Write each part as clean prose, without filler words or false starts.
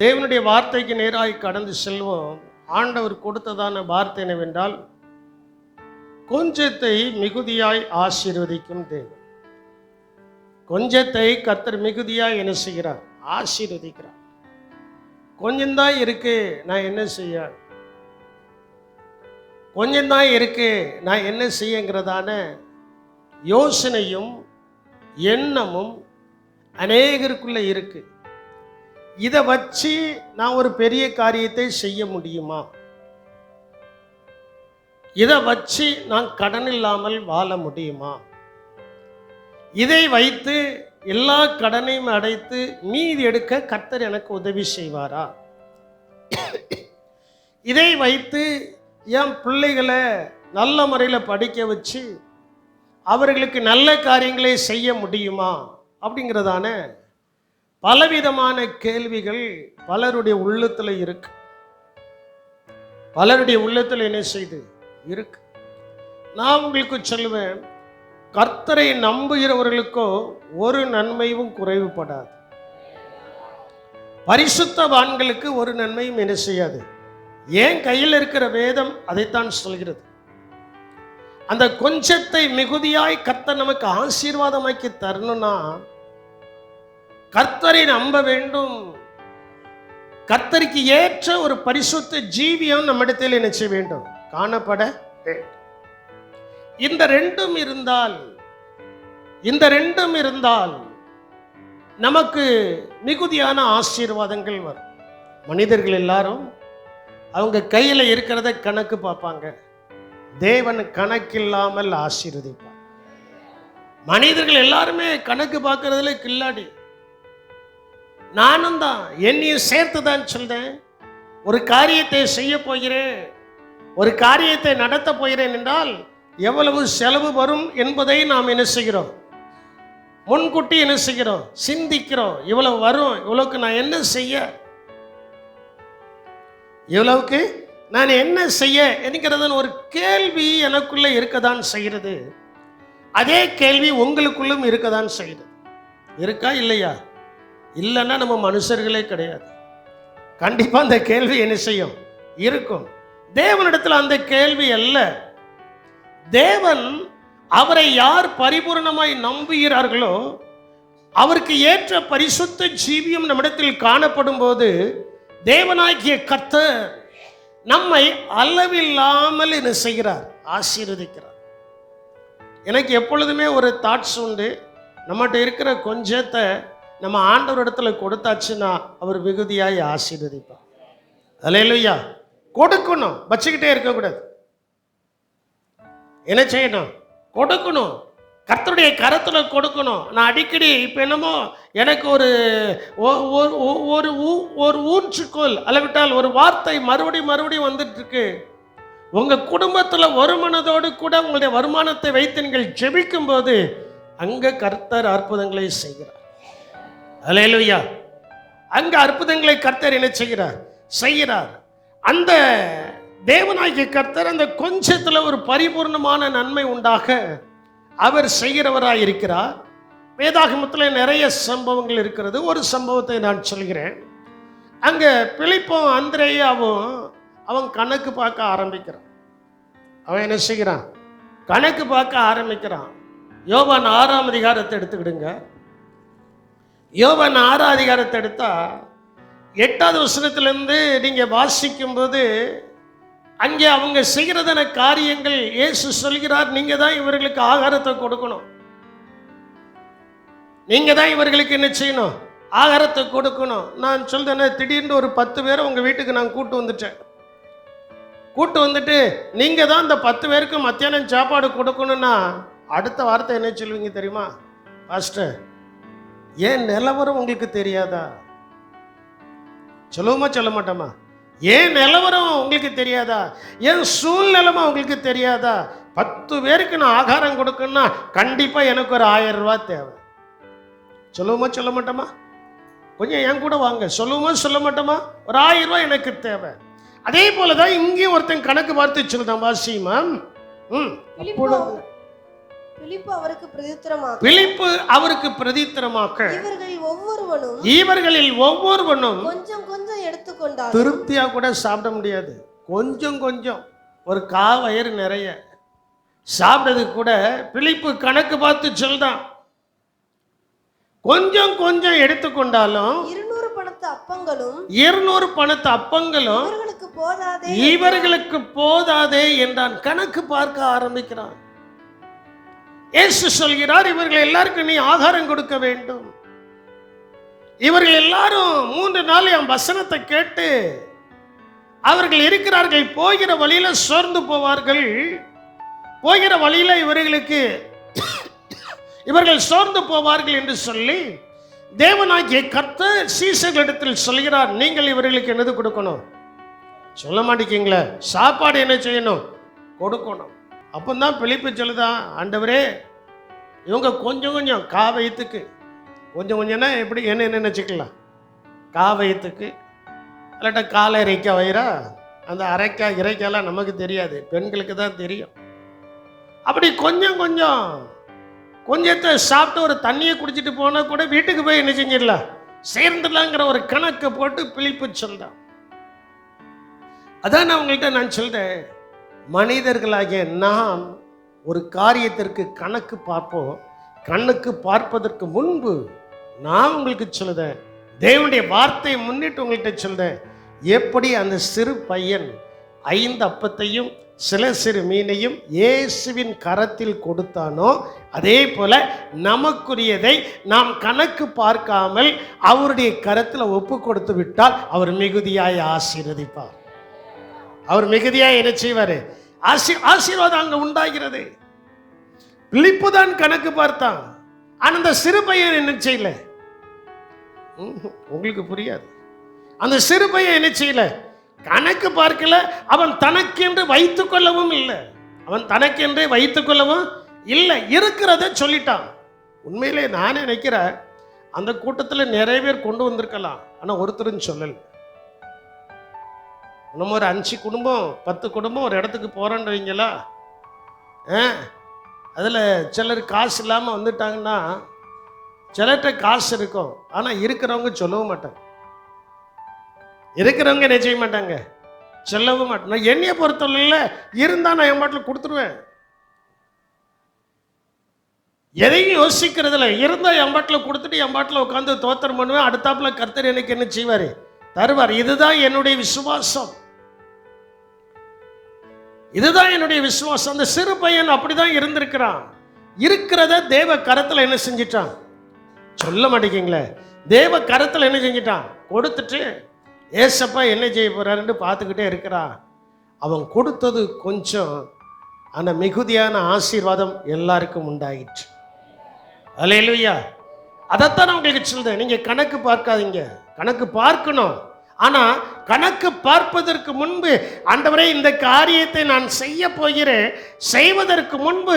தேவனுடைய வார்த்தைக்கு நேராய் கடந்து செல்வோம். ஆண்டவர் கொடுத்ததான வார்த்தை என்னவென்றால், கொஞ்சத்தை மிகுதியாய் ஆசீர்வதிக்கும் தேவன். கொஞ்சத்தை கர்த்தர் மிகுதியாய் என்ன செய்கிறார்? ஆசீர்வதிக்கிறார். கொஞ்சம்தான் இருக்கு, நான் என்ன செய்ய? கொஞ்சம்தான் இருக்கு, நான் என்ன செய்யங்கிறதான யோசனையும் எண்ணமும் அநேகருக்குள்ள இருக்கு. இதை வச்சு நான் ஒரு பெரிய காரியத்தை செய்ய முடியுமா? இதை வச்சு நான் கடன் இல்லாமல் வாழ முடியுமா? இதை வைத்து எல்லா கடனையும் அடைத்து மீதி எடுக்க கர்த்தர் எனக்கு உதவி செய்வாரா? இதை வைத்து என் பிள்ளைகளை நல்ல முறையில் படிக்க வச்சு அவர்களுக்கு நல்ல காரியங்களை செய்ய முடியுமா? அப்படிங்கிறதான பலவிதமான கேள்விகள் பலருடைய உள்ளத்தில் இருக்கு. பலருடைய உள்ளத்தில் என்ன செய்து இருக்கு. நான் உங்களுக்கு சொல்லுவேன், கர்த்தரை நம்புகிறவர்களுக்கோ ஒரு நன்மையும் குறைவுபடாது. பரிசுத்தவான்களுக்கு ஒரு நன்மையும் என்ன செய்யாது. ஏன் கையில் இருக்கிற வேதம் அதைத்தான் சொல்கிறது. அந்த கொஞ்சத்தை மிகுதியாய் கர்த்தர் நமக்கு ஆசீர்வாதமாக்கி தரணும்னா கர்த்தரை நம்ப வேண்டும். கர்த்தருக்கு ஏற்ற ஒரு பரிசுத்த ஜீவியம் நம்மிடத்தில் என்ன செய்ய வேண்டும்? காணப்பட வேண்டும். இந்த ரெண்டும் இருந்தால் நமக்கு மிகுதியான ஆசீர்வாதங்கள் வரும். மனிதர்கள் எல்லாரும் அவங்க கையில் இருக்கிறத கணக்கு பார்ப்பாங்க. தேவன் கணக்கில்லாமல் ஆசீர்வதிப்பார். மனிதர்கள் எல்லாருமே கணக்கு பார்க்கறதுல கில்லாடி. நானும் தான் என்னையும் சேர்த்து தான் சொல்றேன். ஒரு காரியத்தை செய்ய போகிறேன், ஒரு காரியத்தை நடத்த போகிறேன் என்றால் எவ்வளவு செலவு வரும் என்பதை நாம் என்ன செய்கிறோம்? முன்கூட்டி என்ன செய்கிறோம்? சிந்திக்கிறோம். இவ்வளவு வரும், இவ்வளவுக்கு நான் என்ன செய்ய, இவ்வளவுக்கு நான் என்ன செய்ய என்கிறதன் ஒரு கேள்வி எனக்குள்ள இருக்கதான் செய்கிறது. அதே கேள்வி உங்களுக்குள்ளும் இருக்கதான் செய்யுது. இருக்கா இல்லையா? இல்லைன்னா நம்ம மனுஷர்களே கிடையாது. கண்டிப்பா அந்த கேள்வி என்ன செய்யும்? இருக்கும். தேவனிடத்தில் அந்த கேள்வி அல்ல. தேவன் அவரை யார் பரிபூர்ணமாய் நம்புகிறார்களோ அவருக்கு ஏற்ற பரிசுத்த ஜீவியம் நம்மிடத்தில் காணப்படும் போது தேவனாகிய கர்த்தர் நம்மை அளவில்லாமல் என்ன செய்கிறார்? ஆசீர்வதிக்கிறார். எனக்கு எப்பொழுதுமே ஒரு தாட்ஸ் உண்டு. நம்மகிட்ட இருக்கிற கொஞ்சத்தை நம்ம ஆண்டவர் இடத்துல கொடுத்தாச்சுன்னா அவர் மிகுதியாய் ஆசீர்வதிப்பார். அல்லேலூயா. கொடுக்கணும், வச்சுக்கிட்டே இருக்கக்கூடாது. என்ன செய்யணும்? கொடுக்கணும். கர்த்தருடைய கரத்தில் கொடுக்கணும். நான் அடிக்கடி இப்போ என்னமோ எனக்கு ஒரு ஊன்றுக்கோல் அளவிட்டால் ஒரு வார்த்தை மறுபடியும் வந்துட்டு இருக்கு. உங்கள் குடும்பத்தில் ஒரு மனதோடு கூட உங்களுடைய வருமானத்தை வைத்து நீங்கள் ஜெபிக்கும் போது அங்கே கர்த்தர் அற்புதங்களை செய்கிறார். அல்லேலூயா. அங்க அற்புதங்களை கர்த்தர் என்ன செய்கிறார். அந்த தேவனாகிய கர்த்தர் அந்த கொஞ்சத்துல ஒரு பரிபூர்ணமான நன்மை உண்டாக அவர் செய்கிறவராய் இருக்கிறார். வேதாகமத்தில் நிறைய சம்பவங்கள் இருக்கிறது. ஒரு சம்பவத்தை நான் சொல்கிறேன். அங்க பிலிப்பும் அந்திரேயாவும் அவன் கணக்கு பார்க்க ஆரம்பிக்கிறான். அவன் என்ன செய்கிறான்? கணக்கு பார்க்க ஆரம்பிக்கிறான். யோவான் 6ஆம் அதிகாரத்தை எடுத்துக்கிடுங்க. யோவான் 6ஆம் அதிகாரத்தை எடுத்தா 8வது வசனத்திலிருந்து நீங்க வாசிக்கும் போது அங்கே அவங்க செய்கிறதான காரியங்கள் இயேசு சொல்கிறார். நீங்க தான் இவர்களுக்கு ஆகாரத்தை கொடுக்கணும். நீங்க தான் இவர்களுக்கு என்ன செய்யணும்? ஆகாரத்தை கொடுக்கணும். நான் சொல்றேன், திடீர்னு ஒரு 10 பேரை உங்க வீட்டுக்கு நான் கூட்டு வந்துட்டு நீங்க தான் இந்த 10 பேருக்கு மத்தியானம் சாப்பாடு கொடுக்கணும்னா அடுத்த வார்த்தை என்ன சொல்லுவீங்க தெரியுமா? பாஸ்டர், ஏன் நிலவரம் உங்களுக்கு தெரியாதா? சொல்லுவோமா சொல்ல மாட்டோமா? ஏன் நிலவரம் உங்களுக்கு தெரியாதா? ஏன் சூழ்நிலைமா உங்களுக்கு தெரியாதா? 10 பேருக்கு நான் ஆகாரம் கொடுக்கணும்னா கண்டிப்பா எனக்கு ஒரு 1000 ரூபாய் தேவை. சொல்லுவோமா சொல்ல மாட்டோமா? கொஞ்சம் என் கூட வாங்க. சொல்லுவோமா சொல்ல மாட்டோமா? ஒரு 1000 ரூபாய் எனக்கு தேவை. அதே போலதான் இங்கேயும் ஒருத்தன் கணக்கு பார்த்து சொல்லுதான். வாசிமா. பிலிப்பு அவருக்கு பிரதித்திரமாக, பிலிப்பு அவருக்கு பிரதித்திரமாக, இவர்களில் ஒவ்வொருவனும் கொஞ்சம் கொஞ்சம் எடுத்துக்கொண்டார். திருப்தியா கூட சாப்பிட முடியாது, கொஞ்சம் கொஞ்சம், ஒரு வயிறு நிறைய சாப்பிட்டது கூட பிலிப்பு கணக்கு பார்த்து சொல்றான். கொஞ்சம் கொஞ்சம் எடுத்துக்கொண்டாலும் 200 பணத்து அப்பங்களும் 200 பணத்து அப்பங்களும் இவர்களுக்கு போதாதே என்றான். கணக்கு பார்க்க ஆரம்பிக்கிறான். இயேசு சொல்கிறார், இவர்கள் எல்லாருக்கும் நீ ஆகாரம் கொடுக்க வேண்டும். இவர்கள் எல்லாரும் 3 நாள் என் வசனத்தை கேட்டு அவர்கள் இருக்கிறார்கள், போகிற வழியில சோர்ந்து போவார்கள், போகிற வழியில இவர்கள் சோர்ந்து போவார்கள் என்று சொல்லி தேவனாகிய கர்த்தர் சீசர்களிடத்தில் சொல்கிறார், நீங்கள் இவர்களுக்கு என்னது கொடுக்கணும்? சொல்ல மாட்டேங்கீங்களே, சாப்பாடு என்ன செய்யணும்? கொடுக்கணும். அப்பந்தான் பிலிப்பு சொல்லுதான், ஆண்டவரே இவங்க கொஞ்சம் கொஞ்சம் வயிற்றுக்கு, கொஞ்சம் கொஞ்சம்னா எப்படி என்ன நினைச்சுக்கலாம், வயிற்றுக்கு இல்லாட்ட காலை இறைக்க வயிறா, அந்த அரைக்காய் இறைக்காலாம் நமக்கு தெரியாது, பெண்களுக்கு தான் தெரியும். அப்படி கொஞ்சம் கொஞ்சம் கொஞ்சத்தை சாப்பிட்டு ஒரு தண்ணியை குடிச்சிட்டு போனால் கூட வீட்டுக்கு போய் என்ன செஞ்சிடலாம், சேர்ந்துடலாங்கிற ஒரு கணக்கை போட்டு பிலிப்பு சொல்றான். அதான் நான் உங்கள்கிட்ட நான் சொல்றேன், மனிதர்களாகிய நாம் ஒரு காரியத்திற்கு கணக்கு பார்ப்போம். கண்ணுக்கு பார்ப்பதற்கு முன்பு நான் உங்களுக்கு சொல்லுதேன், தேவனுடைய வார்த்தையை முன்னிட்டு உங்கள்கிட்ட சொல்றேன், எப்படி அந்த சிறு பையன் 5 அப்பத்தையும் சில சிறு மீனையும் இயேசுவின் கரத்தில் கொடுத்தானோ, அதே போல நமக்குரியதை நாம் கணக்கு பார்க்காமல் அவருடைய கரத்தில் ஒப்பு கொடுத்து விட்டால் அவர் மிகுதியாய் ஆசீர்வதிப்பார். அவர் மிகுதியாய் என்ன செய்வார்? ஆசீர்வாதம் அங்க உண்டாகிறது. பிலிப்பு தான் கணக்கு பார்த்தான், ஆனா அந்த சிறு பையன் என்ன செய்யல? உங்களுக்கு புரியாது. அந்த சிறு பையன் என்ன செய்யல? கணக்கு பார்க்கல. அவன் தனக்கென்று வைத்துக் கொள்ளவும் இல்லை, அவன் தனக்கென்றே வைத்துக் கொள்ளவும் இல்லை, இருக்கிறத சொல்லிட்டான். உண்மையிலே நானே நினைக்கிறேன், அந்த கூட்டத்தில் நிறைய பேர் கொண்டு வந்திருக்கலாம், ஆனால் ஒருத்தரும் சொல்லல. நம்ம ஒரு 5 குடும்பம் 10 குடும்பம் ஒரு இடத்துக்கு போகிறோன்னு வைங்களா, அதில் சிலர் காசு இல்லாமல் வந்துட்டாங்கன்னா, சிலர்கிட்ட காசு இருக்கும், ஆனால் இருக்கிறவங்க சொல்லவும் மாட்டாங்க. இருக்கிறவங்க என்ன செய்ய மாட்டாங்க, சொல்லவும் மாட்டேன். நான் என்னைய பொறுத்தவரையில இருந்தால் நான் என் பாட்டில் கொடுத்துருவேன், எதையும் யோசிக்கிறதுல இருந்தால் என் பாட்டில் கொடுத்துட்டு என் பாட்டில் உட்காந்து தோத்திரம் பண்ணுவேன். அடுத்தாப்புல கர்த்தர் எனக்கு என்ன செய்வார்? தருவார். இதுதான் என்னுடைய விசுவாசம், இதுதான் என்னுடைய விசுவாசம். அந்த சிறு பையன் அப்படிதான் இருந்திருக்கிறான். இருக்கிறத தேவ கரத்தில் என்ன செஞ்சிட்டான்? சொல்ல மாட்டேங்கிங்களே, தேவ கரத்தில் என்ன செஞ்சிட்டான்? கொடுத்துட்டு ஏசப்பா என்ன செய்ய போறாருன்னு பார்த்துக்கிட்டே இருக்கிறான். அவன் கொடுத்தது கொஞ்சம், ஆனால் மிகுதியான ஆசீர்வாதம் எல்லாருக்கும் உண்டாயிற்று. அல்லேலூயா. அதைத்தான் நான் உங்களுக்கு சொல்றேன், நீங்க கணக்கு பார்க்காதீங்க, கணக்கு பார்க்கணும். ஆனா கணக்கு பார்ப்பதற்கு முன்பு, ஆண்டவரே இந்த காரியத்தை நான் செய்ய போகிறேன், செய்வதற்கு முன்பு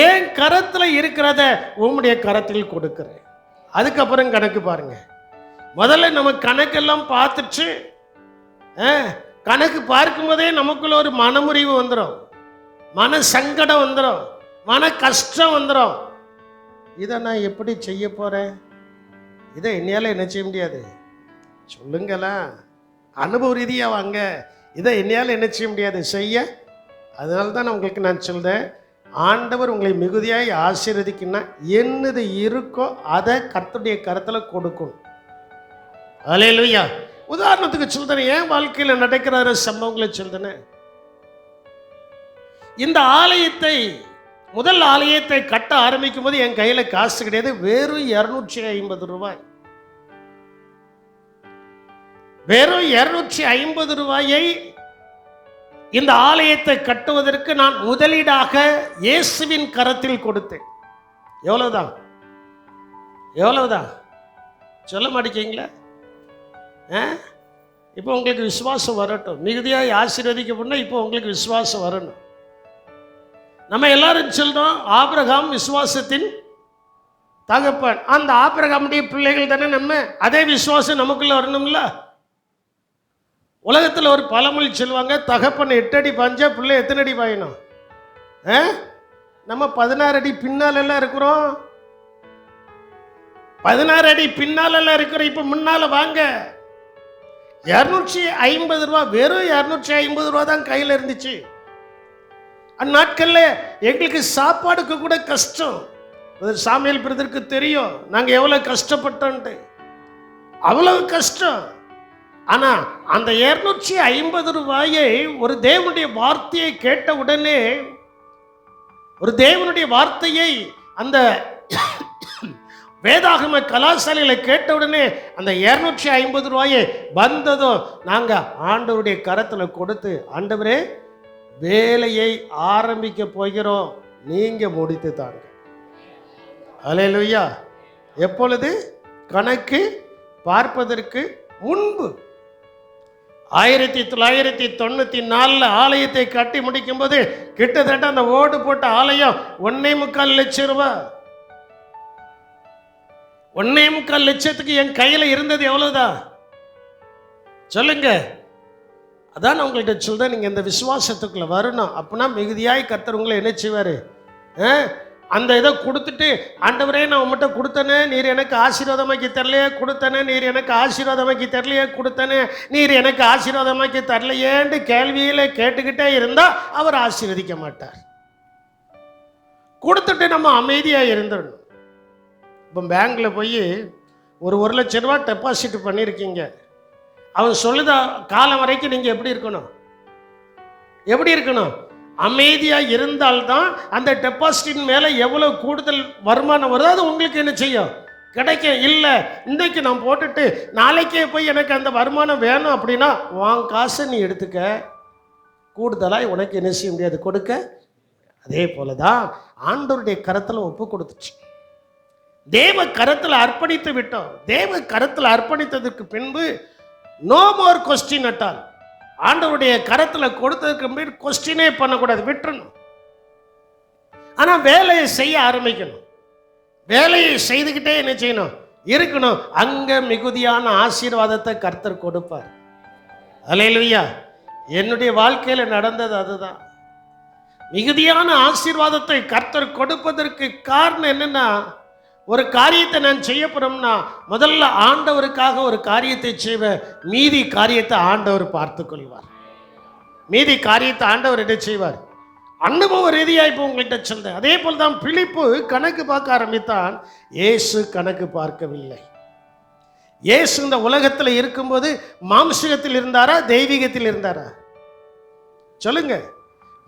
ஏன் கரத்தில் இருக்கிறத உம்முடைய கரத்தில் கொடுக்கிறேன், அதுக்கப்புறம் கணக்கு பாருங்க. முதல்ல நம்ம கணக்கெல்லாம் பார்த்துட்டு, கணக்கு பார்க்கும்போதே நமக்குள்ள ஒரு மனமுறிவு வந்துடும், மன சங்கடம் வந்துடும், மன கஷ்டம் வந்துடும். இதை நான் எப்படி செய்ய போறேன்? இதை என்னால என்ன செய்ய முடியாது? சொல்லுங்களா, அனுபவ ரீதியாக வாங்க. இதை என்னால என்ன செய்ய முடியாது செய்ய. அதனால தான் நான் உங்களுக்கு நான் சொல்றேன், ஆண்டவர் உங்களை மிகுதியாய் ஆசீர்வதிக்குன்னா என்னது இருக்கோ அதை கர்த்தருடைய கரத்தில் கொடுக்கணும். அல்லேலூயா. உதாரணத்துக்கு சொல்றேன், என் வாழ்க்கையில் நடக்கிற சம்பவங்களை சொல்றேன். இந்த ஆலயத்தை, முதல் ஆலயத்தை கட்ட ஆரம்பிக்கும் போது என் கையில் காசு கிடையாது, வெறும் 250 ரூபாய். வெறும் 250 ரூபாயை இந்த ஆலயத்தை கட்டுவதற்கு நான் முதலீடாக இயேசுவின் கரத்தில் கொடுத்தேன். எவ்வளவுதான்? எவ்வளவுதான்? சொல்ல மாட்டேங்களா? இப்போ உங்களுக்கு விசுவாசம் வரட்டும், மிகுதியாக ஆசீர்வதிக்கப்படணும். இப்போ உங்களுக்கு விசுவாசம் வரணும். நம்ம எல்லாரும் சொல்றோம், ஆபிரகாம் விசுவாசத்தின் தகப்பன். அந்த ஆபிரகாமுடைய பிள்ளைகள் தானே நம்ம. அதே விசுவாசம் நமக்குள்ள வரணும்ல. உலகத்தில் ஒரு பழமொழி சொல்லுவாங்க, தகப்பன் 8 அடி பாஞ்சா பிள்ளை எத்தனை அடி பாயணும்? நம்ம 16 அடி பின்னால எல்லாம் இருக்கிறோம். 16 அடி பின்னால எல்லாம் இருக்கிறோம். இப்ப முன்னால வாங்க. 250 ரூபா, வெறும் 250 ரூபா தான் கையில் இருந்துச்சு. அந்நாட்கள்ல எங்களுக்கு சாப்பாடுக்கு கூட கஷ்டம். சாமியல் பிரதருக்கு தெரியும் நாங்க எவ்வளவு கஷ்டப்பட்டோன்ட்டு. அவ்வளவு கஷ்டம். ஆனா அந்த 250 ரூபாயை ஒரு தேவனுடைய வார்த்தையை கேட்ட உடனே, ஒரு தேவனுடைய வார்த்தையை அந்த வேதாகம கலாசாலையில கேட்ட உடனே அந்த 250 ரூபாயை வந்ததும் நாங்க ஆண்டவருடைய கரத்துல கொடுத்து, ஆண்டவரே வேலையை ஆரம்பிக்க போகிறோம், நீங்க முடித்து தாங்க. அல்லேலூயா. எப்பொழுது? கணக்கு பார்ப்பதற்கு முன்பு. 1994 ஆலயத்தை கட்டி முடிக்கும் போது கிட்டத்தட்ட அந்த ஓடு போட்ட ஆலயம் 1.25 லட்சம் ரூபாய். 1.25 லட்சத்துக்கு என் கையில இருந்தது எவ்வளவுதான் சொல்லுங்க. அதான் நான் உங்கள்கிட்ட சொல்றேன், நீங்க இந்த விசுவாசத்துக்குள்ள வரணும். அப்படின்னா மிகுதியாய் கர்த்தர் உங்களை என்ன செய்வாரு? அந்த இதை கொடுத்துட்டு, ஆண்டவரே நான் உங்கள்கிட்ட கொடுத்தனே, நீர் எனக்கு ஆசீர்வாதமாக்கி தரலையே, கொடுத்தனே நீர் எனக்கு ஆசீர்வாதமாக்கி தரலையே, கொடுத்தனே நீர் எனக்கு ஆசீர்வாதமாக்கி தரலையேன்னு கேள்வியில கேட்டுக்கிட்டே இருந்தா அவர் ஆசீர்வதிக்க மாட்டார். கொடுத்துட்டு நம்ம அமைதியா இருந்துடணும். இப்போ பேங்க்ல போய் ஒரு 1 லட்சம் ரூபா டெபாசிட் பண்ணியிருக்கீங்க. அவன் சொல்லுதா காலம் வரைக்கும் நீங்க எப்படி இருக்கணும்? எப்படி இருக்கணும்? அமைதியா இருந்தால்தான் அந்த டெபாசிட்டின் மேல எவ்வளவு கூடுதல் வருமானம் வருதோ அது உங்களுக்கு என்ன செய்யும்? கிடைக்கும். இல்லை இன்றைக்கு நான் போட்டுட்டு நாளைக்கே போய் எனக்கு அந்த வருமானம் வேணும் அப்படின்னா உன் காசை நீ எடுத்துக்க, கூடுதலாக உனக்கு என்ன செய்ய முடியாது? கொடுக்க. அதே போலதான் ஆண்டவருடைய கரத்துல ஒப்பு கொடுத்துச்சு. தேவ கரத்துல அர்ப்பணித்து விட்டோம். தேவ கரத்துல அர்ப்பணித்ததுக்கு பின்பு நோ மோர் கொஸ்டின் அட்டால். ஆண்டவருடைய கரத்துல கொடுத்ததுக்கு பின்பு கொஸ்டினே பண்ணக்கூடாது, விட்டுறணும். ஆனா வேலையை செய்ய ஆரம்பிக்கணும். வேலையை செய்துக்கிட்டே என்ன செய்யணும்? இருக்கணும். அங்க மிகுதியான ஆசீர்வாதத்தை கர்த்தர் கொடுப்பார். அல்லேலூயா. என்னுடைய வாழ்க்கையில நடந்தது அதுதான். மிகுதியான ஆசீர்வாதத்தை கர்த்தர் கொடுப்பதற்கு காரணம் என்னன்னா, ஒரு காரியத்தை நான் செய்ய போறோம்னா முதல்ல ஆண்டவருக்காக ஒரு காரியத்தை செய்வேன், மீதி காரியத்தை ஆண்டவர் பார்த்து கொள்வார். மீதி காரியத்தை ஆண்டவர் என்ன செய்வார்? அனுபவ ரீதியாக இப்போ உங்கள்கிட்ட சொல்றேன். அதே போல் தான் பிலிப்பு கணக்கு பார்க்க ஆரம்பித்தான். இயேசு கணக்கு பார்க்கவில்லை. இயேசு இந்த உலகத்தில் இருக்கும்போது மாம்சகத்தில் இருந்தாரா தெய்வீகத்தில் இருந்தாரா? சொல்லுங்க.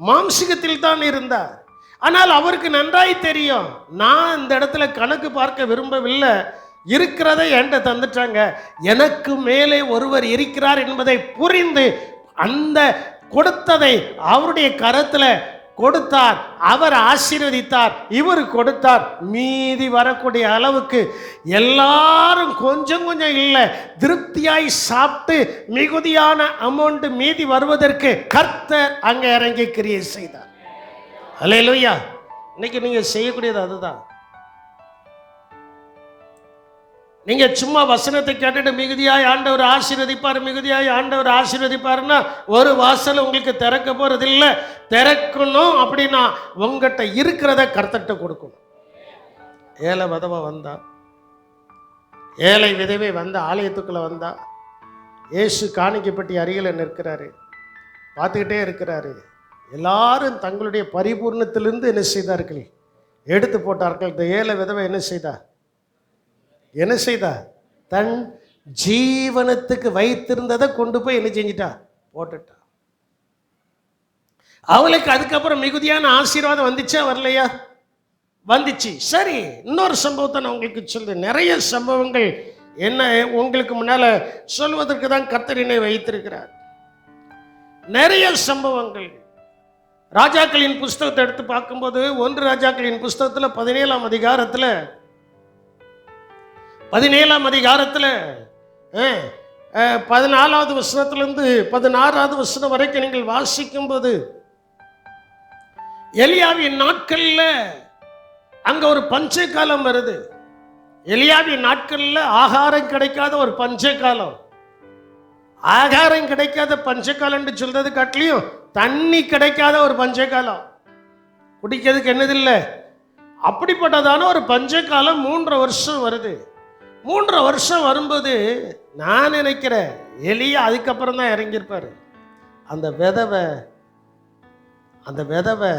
மாம்சகத்தில் தான் இருந்தார். ஆனால் அவருக்கு நன்றாய் தெரியும், நான் இந்த இடத்துல கணக்கு பார்க்க விரும்பவில்லை, இருக்கிறதை என்கிட்ட தந்துட்டாங்க, எனக்கு மேலே ஒருவர் இருக்கிறார் என்பதை புரிந்து அந்த கொடுத்ததை அவருடைய கரத்துல கொடுத்தார். அவர் ஆசீர்வதித்தார், இவர் கொடுத்தார். மீதி வரக்கூடிய அளவுக்கு எல்லாரும் கொஞ்சம் கொஞ்சம் இல்லை, திருப்தியாய் சாப்பிட்டு மிகுதியான அமௌண்ட் மீதி வருவதற்கு கர்த்தர் அங்க இறங்கி கிரியை செய்தார். அல்லேலூயா. இன்னைக்கு நீங்க செய்யக்கூடியது அதுதான். நீங்க சும்மா வசனத்தை கேட்டுட்டு மிகுதியாய் ஆண்டவர் ஆசீர்வதிப்பார், மிகுதியாய் ஆண்டவர் ஆசீர்வதிப்பாருன்னா ஒரு வாசல் உங்களுக்கு திறக்க போறது இல்லை. திறக்கணும் அப்படின்னா உங்ககிட்ட இருக்கிறத கர்த்தர்ட்ட கொடுக்கணும். ஏழை விதவை வந்தா, ஏழை விதவை வந்த ஆலயத்துக்குள்ள வந்தா, இயேசு காணிக்கைப்பட்டி அருகில் நிற்கிறாரு, பார்த்துக்கிட்டே இருக்கிறாரு. எல்லாரும் தங்களுடைய பரிபூர்ணத்திலிருந்து என்ன செய்தார்கள்? எடுத்து போட்டார்கள். இந்த ஏழை விதவை என்ன செய்தா? என்ன செய்தா? தன் ஜீவனத்துக்கு வைத்திருந்ததை கொண்டு போய் என்ன செஞ்சிட்டா? போட்டுட்டா. அவளுக்கு அதுக்கப்புறம் மிகுதியான ஆசீர்வாதம் வந்துச்சா வரலையா? வந்துச்சு. சரி, இன்னொரு சம்பவத்தை நான் உங்களுக்கு சொல்றேன். நிறைய சம்பவங்கள் என்ன உங்களுக்கு முன்னால சொல்வதற்கு தான் கர்த்தரினை வைத்திருக்கிறார். நிறைய சம்பவங்கள். ராஜாக்களின் புஸ்தகத்தை எடுத்து பார்க்கும்போது 1 ராஜாக்களின் புஸ்தகத்தில் 17ஆம் அதிகாரத்தில் 14வது வசனத்திலிருந்து 16வது வசனம் வரைக்கும் நீங்கள் வாசிக்கும் போது எலியாவின் நாட்கள்ல அங்க ஒரு பஞ்ச காலம் வருது. எலியாவின் நாட்கள்ல ஆகாரம் கிடைக்காத ஒரு பஞ்ச காலம். ஆகாரம் கிடைக்காத பஞ்சகாலம் என்று சொல்றது காட்டிலையும் தண்ணி கிடைக்காத ஒரு பஞ்சகாலம். குடிக்கிறதுக்கு என்னதில்லை. அப்படிப்பட்டதான ஒரு பஞ்ச காலம் 3 வருஷம் வருது. 3 வருஷம் வரும்போது நான் நினைக்கிறேன் எலியா அதுக்கப்புறம் தான் இறங்கியிருப்பார். அந்த விதவை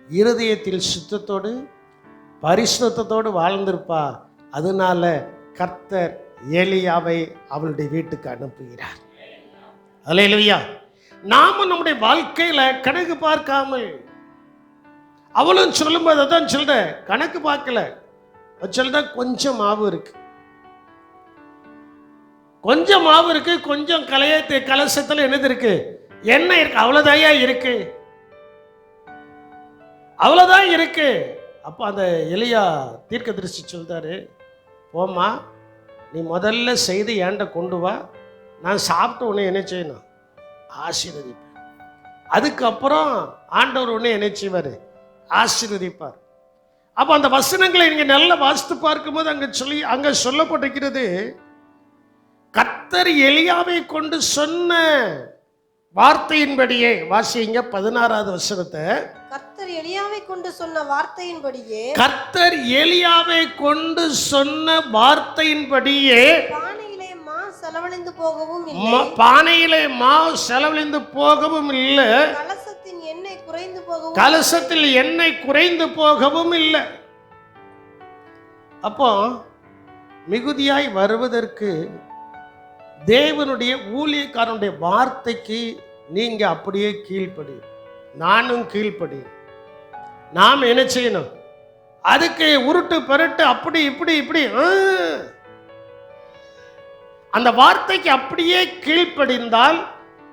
இருதயத்தில் சுத்தத்தோடு பரிசுத்தத்தோடு வாழ்ந்திருப்பா. அதனால கர்த்தர் எலியாவை அவளுடைய வீட்டுக்கு அனுப்புகிறார். அல்லேலூயா. நாம நம்முடைய வாழ்க்கையில கணக்கு பார்க்காமல், அவளும் சொல்லும்போது அதான் சொல்ற, கணக்கு பார்க்கல. சொல்ற கொஞ்சம் மாவு இருக்கு, கொஞ்சம் மாவு இருக்கு, கொஞ்சம் கலசத்துல என்னது இருக்கு, எண்ணெய் இருக்கு, அவ்வளவுதான் இருக்கு, அவ்வளவுதான் இருக்கு. அப்ப அந்த எலியா தீர்க்கதரிசி சொல்றாரு, போம்மா நீ முதல்ல செய்து ஏண்ட கொண்டு வா, நான் சாப்பிட்ட உடனே என்ன செய்யணும், ஆசீர்வதிப்பேன். அதுக்கப்புறம் ஆண்டவர் உடனே என்ன செய்வார், ஆசீர்வதிப்பார். அப்போ அந்த வசனங்களை நீங்க நல்லா வாசித்து பார்க்கும்போது அங்க சொல்லப்பட்டிருக்கிறது, கர்த்தர் எலியாவை கொண்டு சொன்ன வார்த்தையின்படியே. வாசிங்க 16வது வசனத்தை. கர்த்தர் எலியாவை கொண்டு சொன்ன வார்த்தையின்படியே, கர்த்தர் எலியாவை கொண்டு சொன்ன வார்த்தையின்படியே பானையிலே மா செலவழிந்து போகவும் இல்லை, பானையிலே மா செலவழிந்து போகவும் இல்லை, கலசத்தின் எண்ணெய் குறைந்து போகவும், கலசத்தில் எண்ணெய் குறைந்து போகவும் இல்லை. அப்போ மிகுதியாய் வருவதற்கு தேவனுடைய ஊழியக்காரனுடைய வார்த்தைக்கு நீங்க அப்படியே கீழ்ப்படி, நானும் கீழ்ப்படி. நாம் என்ன செய்யணும், அதுக்கு உருட்டு பரட்டு அப்படி இப்படி இப்படி அந்த வார்த்தைக்கு அப்படியே கீழ்ப்படிந்தால்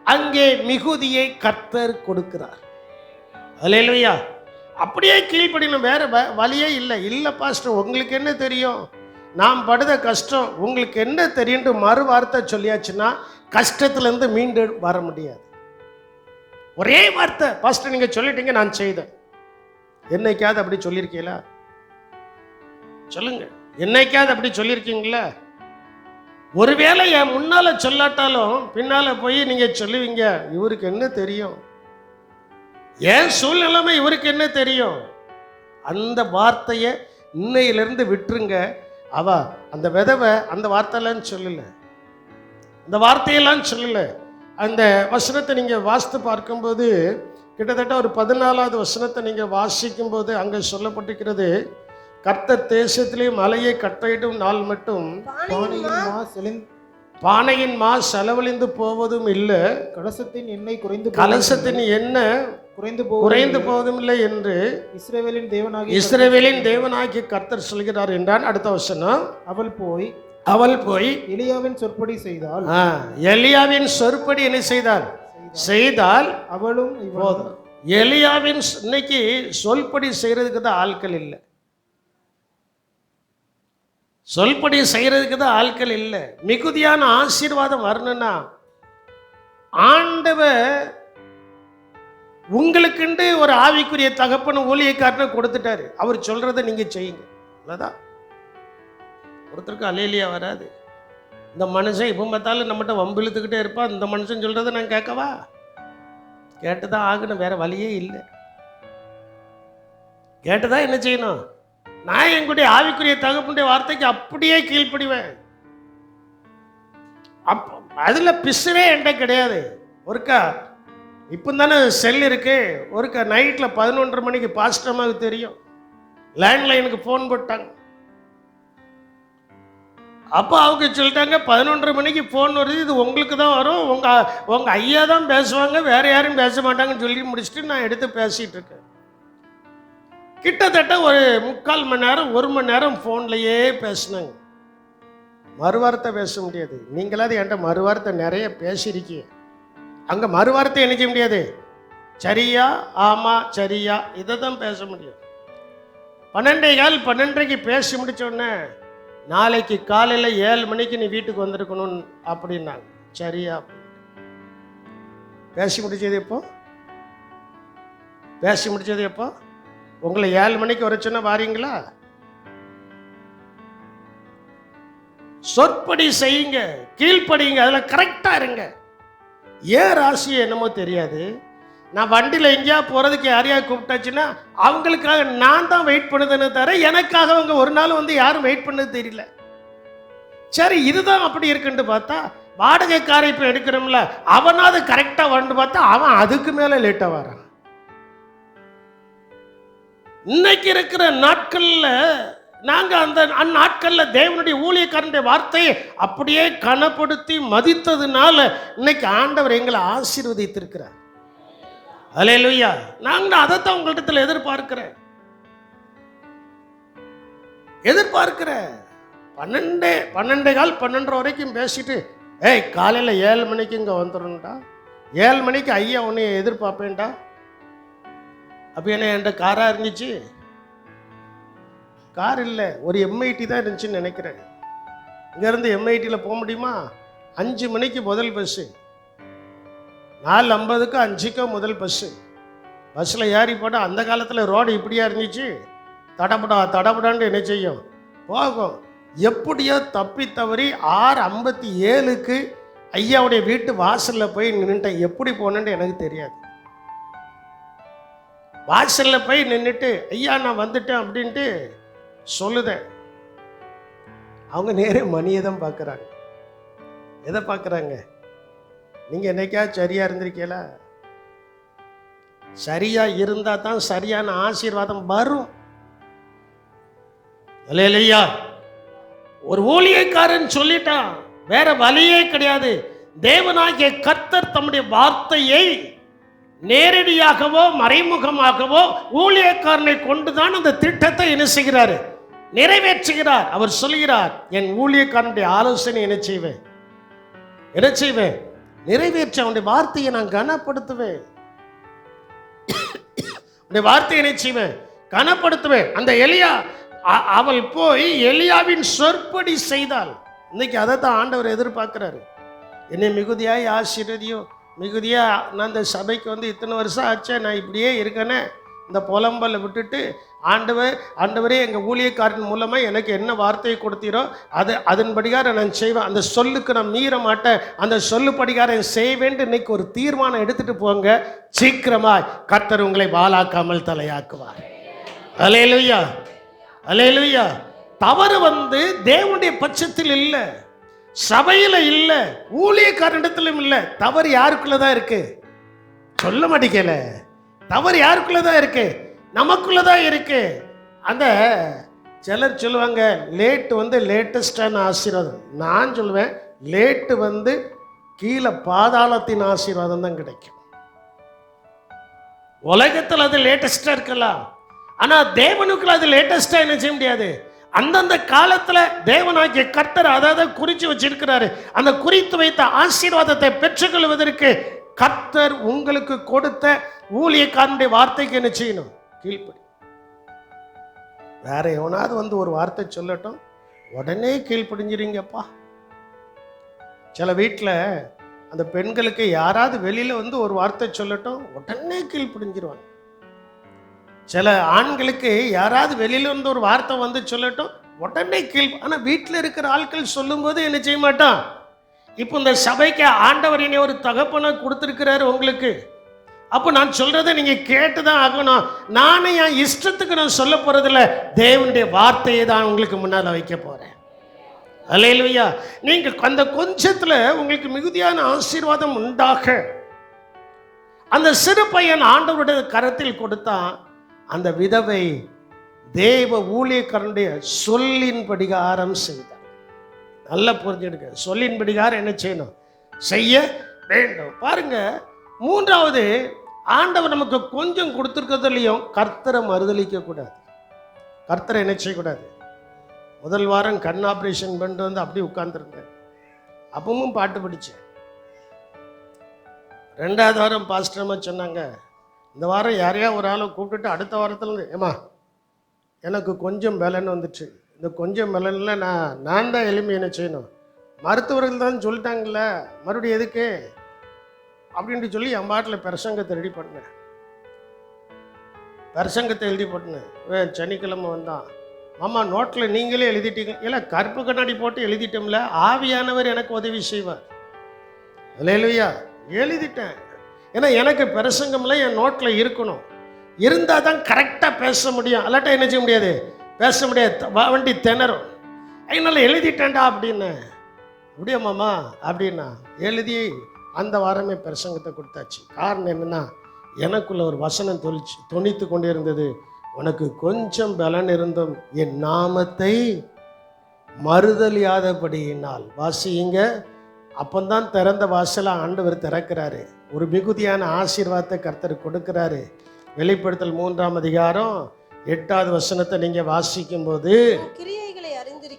அங்கே மிகுதியை கர்த்தர் கொடுக்கிறார். அல்லேலூயா. அப்படியே கீழ்ப்படினும், வேற வழியே இல்லை பாஸ்டர் உங்களுக்கு என்ன தெரியும், நாம் படுத கஷ்டம் உங்களுக்கு என்ன தெரியும்னு மறு வார்த்தை சொல்லியாச்சுன்னா கஷ்டத்திலேருந்து மீண்டு வர முடியாது. ஒரே வார்த்தை, பாஸ்டர் நீங்க சொல்லிட்டீங்க நான் செய்தேன். என்னைக்காவது அப்படி சொல்லியிருக்கீங்களா? சொல்லுங்க, என்னைக்காவது அப்படி சொல்லியிருக்கீங்களா? ஒருவேளை என் முன்னால சொல்லாட்டாலும் பின்னால போய் நீங்க சொல்லுவீங்க, இவருக்கு என்ன தெரியும், ஏன் சூழ்நிலைமை இவருக்கு என்ன தெரியும். அந்த வார்த்தையை இன்னையிலிருந்து விட்டுருங்க. அந்த விதவை அந்த வார்த்தையெல்லாம் சொல்லல, அந்த வார்த்தையெல்லாம் சொல்லல. அந்த வசனத்தை நீங்க வாசித்து பார்க்கும்போது கிட்டத்தட்ட ஒரு 14வது வசனத்தை நீங்க வாசிக்கும் போது அங்க சொல்லப்பட்டிருக்கிறது, கர்த்தர் தேசத்திலே மலையை கட்டளையிடும் நாள் மட்டும் பானையின் மா செலவழிந்து போவதும் இல்லை, கலசத்தின் எண்ணெய் குறைந்து போவதும் இல்லை என்று இஸ்ரவேலின் தேவனாகிய கர்த்தர் சொல்கிறார் என்றான். அடுத்த வசனம், அவள் போய் எலியாவின் சொற்படி செய்தால், எலியாவின் சொற்படி என்ன செய்தால் அவளும் போதும். எலியாவின் இன்னைக்கு சொல்படி செய்யறதுக்கு தான் ஆட்கள் இல்லை, சொல்படி செய்யறதுக்கு தான் ஆட்கள் இல்லை. மிகுதியான ஆசீர்வாதம் வரணும்னா ஆண்டவர் உங்களுக்குண்டு ஒரு ஆவிக்குரிய தகப்பன ஊழியக்காரனை கொடுத்துட்டாரு, அவர் சொல்றதை நீங்க செய்யுங்க. அவ்வளவுதான். ஒருத்தருக்கு அல்லேலியா வராது. இந்த மனுஷன் இப்போ பார்த்தாலும் நம்மகிட்ட வம்பு இழுத்துக்கிட்டே இருப்பான், இந்த மனுஷன் சொல்றதை நான் கேட்கவா, கேட்டுதான் ஆகணும், வேற வழியே இல்லை. கேட்டுதான் என்ன செய்யணும், நான் எங்களுடைய ஆவிக்குரிய தகப்பனுடைய வார்த்தைக்கு அப்படியே கீழ்ப்படிவேன். அதுல பிசுவே என்கிட்ட கிடையாது. ஒருக்கா இப்போ தானே செல் இருக்கு, ஒருக்கா நைட்ல 11:30 மணிக்கு பாஸ்டமாக தெரியும், லேண்ட்லைனுக்கு ஃபோன் போட்டாங்க. அப்போ அவங்க சொல்லிட்டாங்க 11:30 மணிக்கு ஃபோன் வருது, இது உங்களுக்கு தான் வரும், உங்க ஐயா தான் பேசுவாங்க, வேற யாரும் பேச மாட்டாங்கன்னு சொல்லி முடிச்சுட்டு நான் எடுத்து பேசிட்டு இருக்கேன். கிட்டத்தட்ட ஒரு 3/4 மணி நேரம் 1 மணி நேரம் ஃபோன்லையே பேசினாங்க. மறுவார்த்தை பேச முடியாது. நீங்களாவது என்கிட்ட மறுவார்த்தை நிறைய பேசியிருக்கீங்க, அங்கே மறுவார்த்தை நினைக்க முடியாது. சரியா ஆமா சரியா இதை தான் பேச முடியும். 12:30 பேசி முடிச்சோடனே நாளைக்கு காலையில் 7 மணிக்கு நீ வீட்டுக்கு வந்திருக்கணும் அப்படின்னாங்க. சரியா பேசி முடிச்சது எப்போ உங்களை 7 மணிக்கு வர சொன்னா வாரீங்களா? சொற்படி செய்யுங்க, கீழ்ப்படிங்க, அதில் கரெக்டாக இருங்க. ஏன் ராசி என்னமோ தெரியாது, நான் வண்டியில் எங்கேயா போகிறதுக்கு யாரையா கூப்பிட்டாச்சுன்னா அவங்களுக்காக நான் தான் வெயிட் பண்ணுதுன்னு தவிர எனக்காக அவங்க ஒரு நாள் வந்து யாரும் வெயிட் பண்ணது தெரியல. சரி, இதுதான் அப்படி இருக்குன்னு பார்த்தா வாடகைக்காரை இப்போ எடுக்கிறோம்ல, அவனாவது கரெக்டாக வந்து பார்த்தா அவன் அதுக்கு மேலே லேட்டாக வரான். இன்னைக்கு இருக்கிற நாட்களில் நாங்கள் அந்த அந்நாட்களில் தேவனுடைய ஊழியக்காரனுடைய வார்த்தையை அப்படியே கனப்படுத்தி மதித்ததுனால இன்னைக்கு ஆண்டவர் எங்களை ஆசீர்வதித்திருக்கிறார். அல்லேலூயா. நாங்கள் அதைத்தான் உங்கள்கிட்ட எதிர்பார்க்கிறேன். 12 வரைக்கும் பேசிட்டு காலையில் 7 மணிக்கு இங்கே வந்துடணும்டா, 7 மணிக்கு ஐயா உன்னை எதிர்பார்ப்பேன்டா. அப்போ என்ன என்கிட்ட காராக இருந்துச்சு? கார் இல்லை, ஒரு MIT தான் இருந்துச்சுன்னு நினைக்கிறேன். இங்கேருந்து MITயில் போக முடியுமா? 5 மணிக்கு முதல் பஸ்ஸு, 4:50க்கு 5க்கோ முதல் பஸ்ஸு. பஸ்ஸில் ஏறி போட்டால் அந்த காலத்தில் ரோடு இப்படியா இருந்துச்சு? தடபடான்னு என்ன செய்யும், போகும். எப்படியோ தப்பி தவறி 6:57க்கு ஐயாவுடைய வீட்டு வாசலில் போய் நின்றுட்டேன். எப்படி போனேன்னு எனக்கு தெரியாது. வாசலில் போய் நின்றுட்டு ஐயா நான் வந்துட்டேன் அப்படின்ட்டு சொல்லுதேன். அவங்க நேரே மணியை தான் பார்க்குறாங்க. எதை பார்க்குறாங்க? நீங்கள் என்னைக்கா சரியாக இருந்திருக்கீங்களா? சரியாக இருந்தால் தான் சரியான ஆசீர்வாதம் வரும். இல்லையா? ஒரு ஊழியக்காரன் சொல்லிட்டான், வேற வழியே கிடையாது. தேவனாகிய கர்த்தர் தம்முடைய வார்த்தையை நேரடியாகவோ மறைமுகமாகவோ ஊழியக்காரனை கொண்டுதான் அந்த திட்டத்தை என்ன செய்கிறாரு? நிறைவேற்றுகிறார். அவர் சொல்கிறார், என் ஊழியக்காரனுடைய ஆலோசனை என்ன செய்வேன்? நிறைவேற்ற அவனுடைய வார்த்தையை நான் கனப்படுத்துவேன். வார்த்தையை என்ன செய்வேன்? கனப்படுத்துவேன். அந்த எலியா அவள் போய் எலியாவின் சொற்படி செய்தாள். இன்னைக்கு அதை தான் ஆண்டவர் எதிர்பார்க்கிறாரு. என்னை மிகுதியாய் ஆசீர்வதியோ, மிகுதியா நான் இந்த சபைக்கு வந்து இத்தனை வருஷம் ஆச்சே, நான் இப்படியே இருக்கேனே, இந்த புலம்பலை விட்டுட்டு ஆண்டவரே எங்கள் ஊழியக்காரன் மூலமாக எனக்கு என்ன வார்த்தையை கொடுத்தீரோ அதன்படிகார நான் செய்வேன். அந்த சொல்லுக்கு நான் மீற மாட்டேன், அந்த சொல்லுபடிகார செய்வேன். இன்னைக்கு ஒரு தீர்மானம் எடுத்துட்டு போங்க. சீக்கிரமாய் கர்த்தர் உங்களை வாளாக்காமல் தலையாக்குவார். அல்லேலூயா, அல்லேலூயா. தவறு வந்து தேவனுடைய பட்சத்தில் இல்லை, சபையில் இல்லை, ஊழியக்காரனிடத்திலும் இல்லை. தவறு யாருக்குள்ளதான் இருக்கு? சொல்ல மாட்டேங்கல. தவறு யாருக்குள்ளதான் இருக்கு? நமக்குள்ளதான் இருக்கு. அந்த சிலர் சொல்லுவாங்க லேட்டு வந்து லேட்டஸ்டான ஆசீர்வாதம். நான் சொல்லுவேன் லேட்டு வந்து கீழே பாதாளத்தின் ஆசீர்வாதம் தான் கிடைக்கும். உலகத்தில் அது லேட்டஸ்டா இருக்கலாம், ஆனா தேவனுக்குள்ள அது லேட்டஸ்டா என்ன செய்ய முடியாது. அந்தந்த காலத்துல தேவனாகிய கர்த்தர் அதாவது குறிச்சு வச்சிருக்கிறாரு. அந்த குறித்து வைத்த ஆசீர்வாதத்தை பெற்றுக்கொள்வதற்கு கர்த்தர் உங்களுக்கு கொடுத்த ஊழியக்காரனுடைய வார்த்தைக்கு என்ன செய்யணும்? கீழ்ப்படி. வேற எவனாவது வந்து ஒரு வார்த்தை சொல்லட்டும், உடனே கீழ்ப்படிஞ்சிருங்கப்பா. சில வீட்டில் அந்த பெண்களுக்கு யாராவது வெளியில வந்து ஒரு வார்த்தை சொல்லட்டும், உடனே கீழ்ப்படிஞ்சிருவாங்க. சில ஆண்களுக்கு யாராவது வெளியில வந்து ஒரு வார்த்தை வந்து சொல்லட்டும், உடனே ஆனா வீட்டில் இருக்கிற ஆட்கள் சொல்லும் போது என்ன செய்ய மாட்டான். இப்போ இந்த சபைக்கு ஆண்டவர் இனி ஒரு தகப்பனை கொடுத்திருக்கிறாரு உங்களுக்கு. அப்போ நான் சொல்றதை நீங்க கேட்டுதான் ஆகணும். நானே என் இஷ்டத்துக்கு நான் சொல்ல போறதில்ல, தேவனுடைய வார்த்தையை தான் உங்களுக்கு முன்னால வைக்க போறேன். அல்லேலூயா. நீங்க அந்த கொஞ்சத்துல உங்களுக்கு மிகுதியான ஆசீர்வாதம் உண்டாக அந்த சிறு பையன் ஆண்டவருடைய கரத்தில் கொடுத்தான். அந்த விதவை தேவ ஊழியக்காரனுடைய சொல்லின் படிகாரம் செய்தார். நல்லா புரிஞ்சுடுங்க. சொல்லின் படிகாரம் என்ன செய்யணும்? செய்ய வேண்டும். பாருங்க, மூன்றாவது, ஆண்டவர் நமக்கு கொஞ்சம் கொடுத்துருக்கிறதுலையும் கர்த்தரை மறுதளிக்க கூடாது. கர்த்தரை என்ன செய்யக்கூடாது? முதல் வாரம் கண் ஆப்ரேஷன் பண்ணிட்டு வந்து அப்படி உட்கார்ந்துருந்தேன். அப்பவும் பாட்டு படித்தேன். 2வது வாரம் பாஸ்டர்மா சொன்னாங்க, இந்த வாரம் யாரையா ஒரு ஆளை கூப்பிட்டுட்டு அடுத்த வாரத்தில் ஏமா எனக்கு கொஞ்சம் பலன் வந்துச்சு, இந்த கொஞ்சம் பலனில் நான் தான் எளிமை என்ன செய்யணும், மருத்துவர்கள் தான் சொல்லிட்டாங்களே, மறுபடியும் எதுக்கு அப்படின்ட்டு சொல்லி என் பாட்டில் பிரசங்கத்தை ரெடி பண்ணேன். பிரசங்கத்தை எழுதி போட்டேன். சனிக்கிழமை வந்தான், மாமா நோட்டில் நீங்களே எழுதிட்டீங்க. இல்லை, கருப்பு கண்ணாடி போட்டு எழுதிட்டோம்ல, ஆவியானவர் எனக்கு உதவி செய்வார். அல்லேலூயா. எழுதிட்டேன். ஏன்னா எனக்கு பிரசங்கம்லாம் என் நோட்டில் இருக்கணும், இருந்தால் தான் கரெக்டாக பேச முடியும். அல்லாட்டா என்ன செய்ய முடியாது, பேச முடியாது, வண்டி திணறும். அதனால எழுதிட்டேன்டா அப்படின்னு. அப்படியே மாமா அப்படின்னா எழுதி அந்த வாரமே பிரசங்கத்தை கொடுத்தாச்சு. காரணம் என்னென்னா, எனக்குள்ள ஒரு வசனம் தொனித்து கொண்டே இருந்தது. உனக்கு கொஞ்சம் பலன் இருந்தும் என் நாமத்தை மறுதலியாதபடியினால். வாசியுங்க. அப்பந்தான் திறந்த வாசலை ஆண்டவர் திறக்கிறாரு. ஒரு மிகுதியான ஆசீர்வாதத்தை கர்த்தர் கொடுக்கிறாரு. வெளிப்படுத்தல் 3ஆம் அதிகாரம் 8வது வசனத்தை நீங்க வாசிக்கும் போது,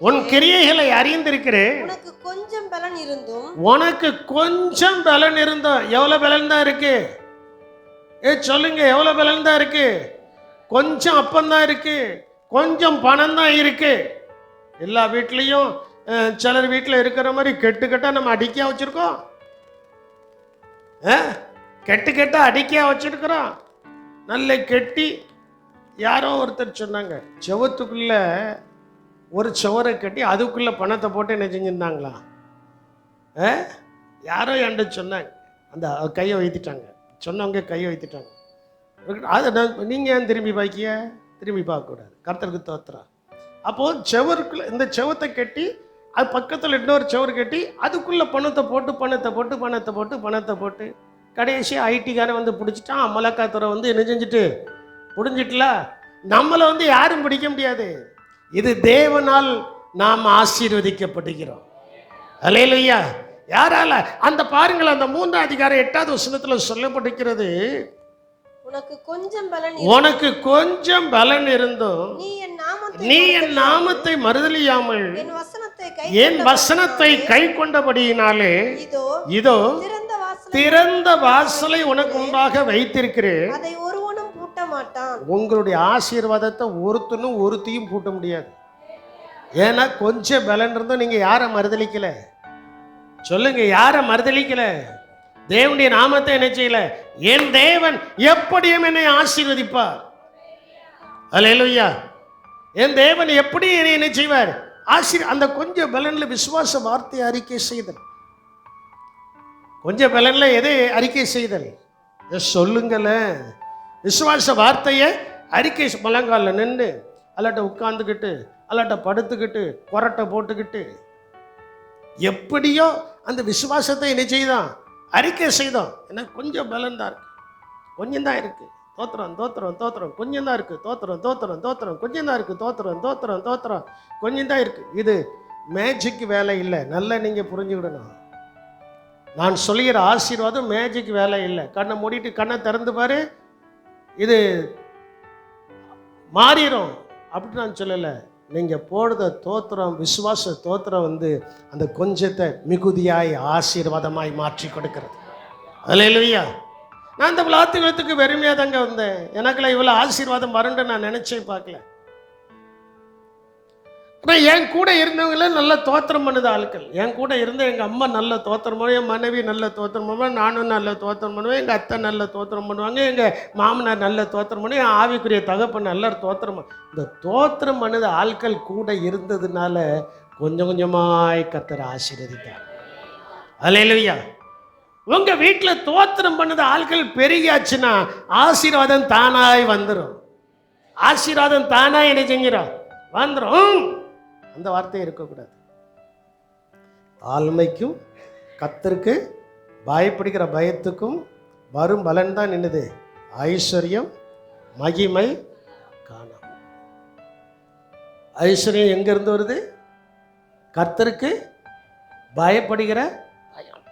உன் கிரியைகளை அறிந்திருக்கிறேன், உனக்கு கொஞ்சம் பலன் இருந்தும். உனக்கு கொஞ்சம் பலன் இருந்தும். எவ்வளவு பலன் தான் இருக்கு? சொல்லுங்க, எவ்வளவு பலன் தான் இருக்கு? கொஞ்சம் அப்பந்தான் இருக்கு, கொஞ்சம் பணம் தான் இருக்கு. எல்லா வீட்லேயும் சிலர் வீட்டில் இருக்கிற மாதிரி கெட்டா நம்ம அடிக்கையா வச்சிருக்கோம். கெட்டா அடிக்கையா வச்சிருக்கிறோம். நல்ல கெட்டி. யாரோ ஒருத்தர் சொன்னாங்க, செவத்துக்குள்ள ஒரு சுவரை கட்டி அதுக்குள்ள பணத்தை போட்டு என்ன செஞ்சிருந்தாங்களா? யாரோ என்கிட்ட சொன்னாங்க. அந்த கையை வைத்துட்டாங்க, சொன்னவங்க கையை வைத்துட்டாங்க. அதை நீங்கள் ஏன் திரும்பி பார்க்கிய? திரும்பி பார்க்கக்கூடாது. கர்த்தருக்கு தோத்துறா. அப்போது செவருக்குள்ள இந்த செவத்தை கட்டி அது பக்கத்தில் இன்னொரு செவரு கட்டி அதுக்குள்ளே பணத்தை போட்டு கடைசியாக ஐடிக்காரன் வந்து பிடிச்சிட்டான். அமலாக்கத்துறை வந்து என்ன செஞ்சுட்டு பிடிஞ்சிட்டுல. நம்மளை வந்து யாரும் பிடிக்க முடியாது. இது தேவனால் நாம் ஆசீர்வதிக்கப்படுகிறோம். அல்லேலூயா. யாரால? அந்த பாருங்கள், அந்த 3ஆம் அதிகாரம் 8வது வசனத்தில் சொல்லப்பட்டிருக்கிறது, உனக்கு கொஞ்சம் பலன் இருந்தும் நீ என் நாமத்தை மறுதலியாமல் என் வசனத்தை கை கொண்டபடியினாலே இதோ திறந்த வாசலை உனக்கு முன்பாக வைத்திருக்கிறேன், அதை ஒருவனும் பூட்ட மாட்டான். உங்களுடைய ஆசீர்வாதத்தை ஒருத்தையும் பூட்ட முடியாது. ஏன்னா கொஞ்சம் பலன் இருந்தும் நீங்க யாரை மறுதலிக்கல? சொல்லுங்க, யாரை மறுதலிக்கல? தேவனுடைய நாமத்தை என்ன செய்யல? என் தேவன் எப்படியும் என்னை ஆசீர்வதிப்பார். அல்லேலூயா. என் தேவன் எப்படி என்னை என்ன செய்வார்? அந்த கொஞ்சம் பலன்ல விசுவாச வார்த்தை அறிக்கை செய்தல். கொஞ்சம் பலன்ல எதை அறிக்கை செய்தல்? சொல்லுங்கள. விசுவாச வார்த்தையை அறிக்கை. மலங்கால நின்று அல்லாட்ட உட்கார்ந்துக்கிட்டு அல்லாட்ட படுத்துக்கிட்டு கொரட்டை போட்டுக்கிட்டு எப்படியோ அந்த விசுவாசத்தை என்ன செய்தான்? அறிக்கை செய்தோம். ஏன்னா கொஞ்சம் பலன் தான் இருக்கு, கொஞ்சம் தான் இருக்கு. தோத்திரம் கொஞ்சம் தான் இருக்கு. தோத்திரம் கொஞ்சம் தான் இருக்கு. தோத்திரம் கொஞ்சம் தான் இருக்கு. இது மேஜிக் வேலை இல்லை. நல்லா நீங்க புரிஞ்சுக்கிடணும். நான் சொல்லுகிற ஆசீர்வாதம் மேஜிக் வேலை இல்லை. கண்ணை மூடிட்டு கண்ணை திறந்து பாரு, இது மாறிடும் அப்படின்னு நான் சொல்லலை. நீங்க போடுற தோத்திரம், விசுவாச தோத்திரம் வந்து அந்த கொஞ்சத்தை மிகுதியாய் ஆசீர்வாதமாய் மாற்றி கொடுக்கிறது. அல்லேலூயா. நான் இந்த விளாத்துகளுக்கு வெறுமையாக தாங்க வந்தேன். எனக்குலாம் இவ்வளோ ஆசீர்வாதம் வரும்னு நான் நினைச்சே பார்க்கல. ஆனால் என் கூட இருந்தவங்கள நல்ல தோத்திரம் பண்ணுது ஆட்கள். என் கூட இருந்த எங்கள் அம்மா நல்ல தோத்திரம் பண்ணுவோம், என் மனைவி நல்ல தோத்திரம் பண்ணுவேன், நானும் நல்ல தோத்திரம் பண்ணுவேன், எங்கள் அத்தை நல்ல தோத்திரம் பண்ணுவாங்க, எங்கள் மாமனார் நல்ல தோத்திரம் பண்ணுவேன், என் ஆவிக்குரிய தகப்பன் நல்ல தோத்திரம். இந்த தோத்திரம் பண்ணுது ஆட்கள் கூட இருந்ததுனால கொஞ்சம் கொஞ்சமாய் கர்த்தர் ஆசீர்வதித்தார். அல்லேலூயா. உங்க வீட்டில் தோத்திரம் பண்ணுது ஆட்கள் பெருகியாச்சுன்னா ஆசீர்வாதம் தானாய் வந்துடும். ஆசீர்வாதம் தானாய் என்ன செஞ்சிடும்? வந்துடும். அந்த வார்த்தை இருக்கக்கூடாது. தாழ்மைக்கும் கர்த்தருக்கு பயப்படுகிற பயத்துக்கும் வரும் பலன் தான் என்னது? ஐஸ்வர்யம், மகிமை, காணாம. ஐஸ்வர்யம் எங்க இருந்து வருது? கர்த்தருக்கு பயப்படுகிற பயம்.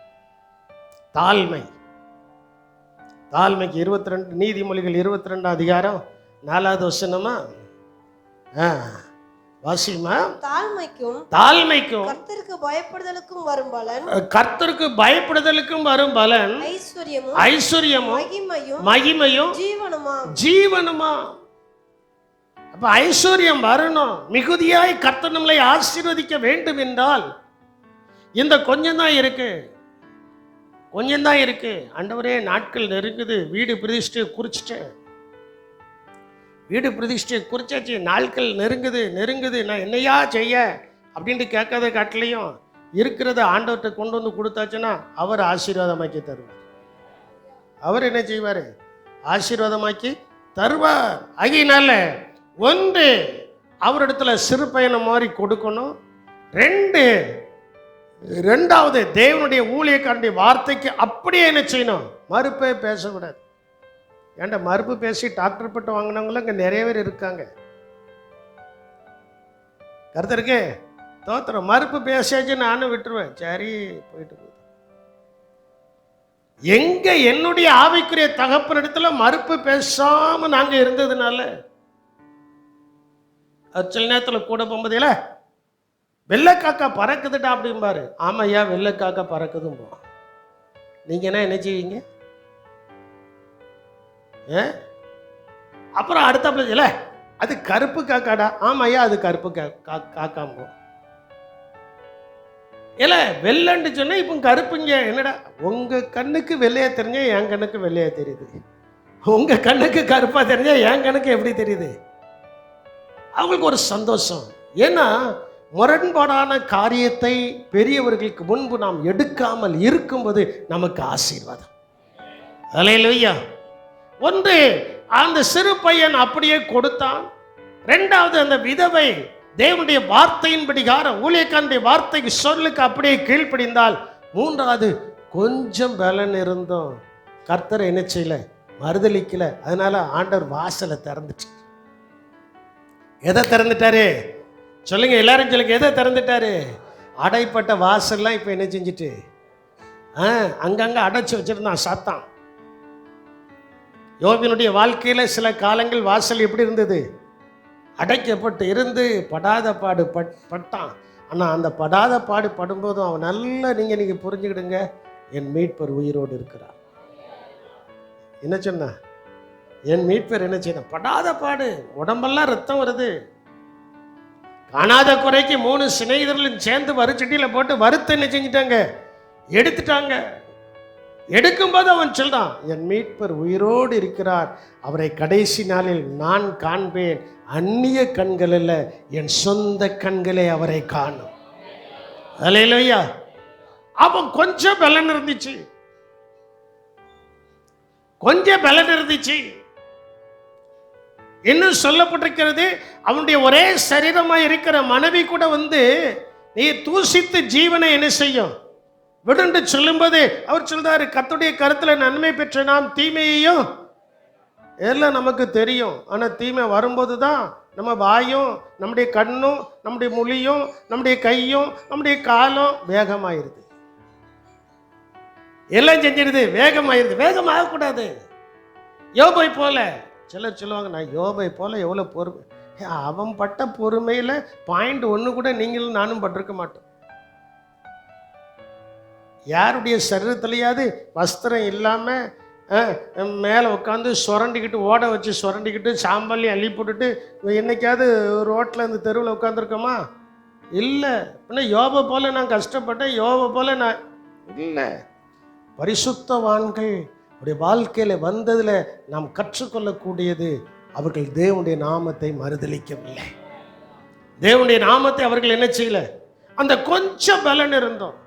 தாழ்மை. தாழ்மைக்கு 22 நீதிமொழிகள் 22ஆம் அதிகாரம் 4வது வசனமா வாசிமா. தாழ்மைக்கும் கர்த்தருக்கு பயப்படுதலுக்கும் வரும் பலன். கர்த்தருக்கு பயப்படுதலுக்கும் வரும் பலன் ஐஸ்வர்யமும் மகிமையும் ஜீவனுமா. அப்ப ஐஸ்வர்யம் வரணும். மிகுதியாய் கர்த்தர் நம்மளை ஆசீர்வதிக்க வேண்டும் என்றால் இந்த கொஞ்சம் தான் இருக்கு. ஆண்டவரே, நாட்கள் நெருங்குது, வீடு பிரதிஷ்டை குறிச்சிட்டேன், வீடு பிரதிஷ்டையை குறிச்சாச்சு, நாட்கள் நெருங்குது, நான் என்னையா செய்ய அப்படின்ட்டு கேட்காத காட்டிலையும் இருக்கிறத ஆண்டவர்கிட்ட கொண்டு வந்து கொடுத்தாச்சுன்னா அவர் ஆசீர்வாதமாக்கி தருவார். அவர் என்ன செய்வார்? ஆசீர்வாதமாக்கி தருவார். ஆகையினால ஒன்று, அவரிடத்துல சிறு பயணம் மாதிரி கொடுக்கணும். ரெண்டாவது, தேவனுடைய ஊழியக்காரனுடைய வார்த்தைக்கு அப்படியே என்ன செய்யணும்? மறுப்பே பேசக்கூடாது. ஏன்டா மறுப்பு பேசி டாக்டர் பட்டம் வாங்கினவங்களும் இங்கே நிறைய பேர் இருக்காங்க. கருத்தருக்கு தோத்திரம். மறுப்பு பேசியாச்சு நானும் விட்டுருவேன், சரி போயிட்டு போகுது. எங்க என்னுடைய ஆவிக்குரிய தகப்பனிடத்துல மறுப்பு பேசாம நாங்க இருந்ததுனால, சில நேரத்தில் கூட போகும்போதே வெள்ளைக்காக்கா பறக்குதுட்டா அப்படிம்பாரு. ஆமையா வெள்ளைக்காக்கா பறக்குதும் போ. நீங்க என்ன செய்வீங்க? அப்புறம் அடுத்த இல்ல அது கருப்பு காக்காடா. ஆமையா அது கருப்பு காக்காம் போ. இல்ல வெள்ளன்னு சொன்னா இப்போ கருப்புங்க. என்னடா உங்க கண்ணுக்கு வெள்ளையா தெரிஞ்சா என் கண்ணுக்கு வெள்ளையா தெரியுது, உங்க கண்ணுக்கு கருப்பா தெரிஞ்சா என் கண்ணுக்கு எப்படி தெரியுது? அவங்களுக்கு ஒரு சந்தோஷம். ஏன்னா முரண்பாடான காரியத்தை பெரியவர்களுக்கு முன்பு நாம் எடுக்காமல் இருக்கும்போது நமக்கு ஆசீர்வாதம். அல்லேலூயா. ஒன்று, அந்த சிறு பையன் அப்படியே கொடுத்தான். ரெண்டாவது, அந்த விதவை தேவனுடைய வார்த்தையின்படிகார ஊழியக்காரனுடைய வார்த்தைக்கு சொல்லுக்கு அப்படியே கீழ்ப்படிந்தால். மூன்றாவது, கொஞ்சம் பலன் இருந்தோம், கர்த்தரை என்ன செய்யல? மறுதலிக்கல. அதனால ஆண்டவர் வாசலை திறந்துச்சு. எதை திறந்துட்டாரு சொல்லுங்க? எல்லாரும் சொல்லுங்க, எதை திறந்துட்டாரு? அடைப்பட்ட வாசல்லாம் இப்ப என்ன செஞ்சுட்டு அங்கங்க அடைச்சு வச்சிருந்தான் சாத்தான். யோபினுடைய வாழ்க்கையில சில காலங்கள் வாசல் எப்படி இருந்தது? அடைக்கப்பட்டு இருந்து படாத பாடு பட்டான். ஆனா அந்த படாத பாடு படும்போதும் அவன் நல்லா நீங்க புரிஞ்சுக்கிடுங்க, என் மீட்பர் உயிரோடு இருக்கிறார். என்ன சொன்ன? என் மீட்பர் என்ன செய்ய? படாத பாடு, உடம்பெல்லாம் ரத்தம் வருது. காணாத குறைக்கு 3 சிநேகிதர்களும் சேர்ந்து வறுச்சட்டியில போட்டு வறுத்து என்ன செஞ்சிட்டாங்க? எடுத்துட்டாங்க. எடுக்கும்போது அவன் சொல்றான், என் மீட்பர் உயிரோடு இருக்கிறார், அவரை கடைசி நாளில் நான் காண்பேன். அந்நிய கண்கள் அல்ல, என் சொந்த கண்களே அவரை காணும். அல்லேலூயா. அவன் கொஞ்சம் பலன் இருந்துச்சு, கொஞ்சம் பலன் இருந்துச்சு. இன்னும் சொல்லப்பட்டிருக்கிறது, அவனுடைய ஒரே சரீரமாய் இருக்கிற மனைவி கூட வந்து நீ தூசித்து ஜீவனை என்ன செய்யும் விடுண்டு சொல்லும்போது அவர் சொல்றாரு, கர்த்தருடைய கருத்துல நன்மை பெற்ற நாம் தீமையையும் எல்லாம் நமக்கு தெரியும். ஆனா தீமை வரும்போது தான் நம்ம வாயும் நம்முடைய கண்ணும் நம்முடைய மொழியும் நம்முடைய கையும் நம்முடைய காலும் வேகமாயிருது, எல்லாம் செஞ்சிருது, வேகமாயிருது. வேகமாகக்கூடாது. யோபை போல சிலர் சொல்லுவாங்க, நான் யோபை போல எவ்வளோ பொறுமை. அவன் பட்ட பொறுமையில் .1 கூட நீங்களும் நானும் பட்டிருக்க மாட்டோம். யாருடைய சரீரத்திலையாவது வஸ்திரம் இல்லாமல் மேலே உட்காந்து சுரண்டிக்கிட்டு ஓட வச்சு சுரண்டிக்கிட்டு சாம்பல்லி அள்ளி போட்டுட்டு என்னைக்காவது ரோட்டில் இந்த தெருவில் உட்காந்துருக்கோமா? இல்லை. இன்னும் யோபை போல் நான் கஷ்டப்பட்டேன், யோபை போல் நான் இல்லை. பரிசுத்தவான்கள் உடைய வாழ்க்கையில் வந்ததில் நாம் கற்றுக்கொள்ளக்கூடியது, அவர்கள் தேவனுடைய நாமத்தை மறுதலிக்கவில்லை. தேவனுடைய நாமத்தை அவர்கள் என்ன செய்யல? அந்த கொஞ்சம் பலன் இருந்தோம்,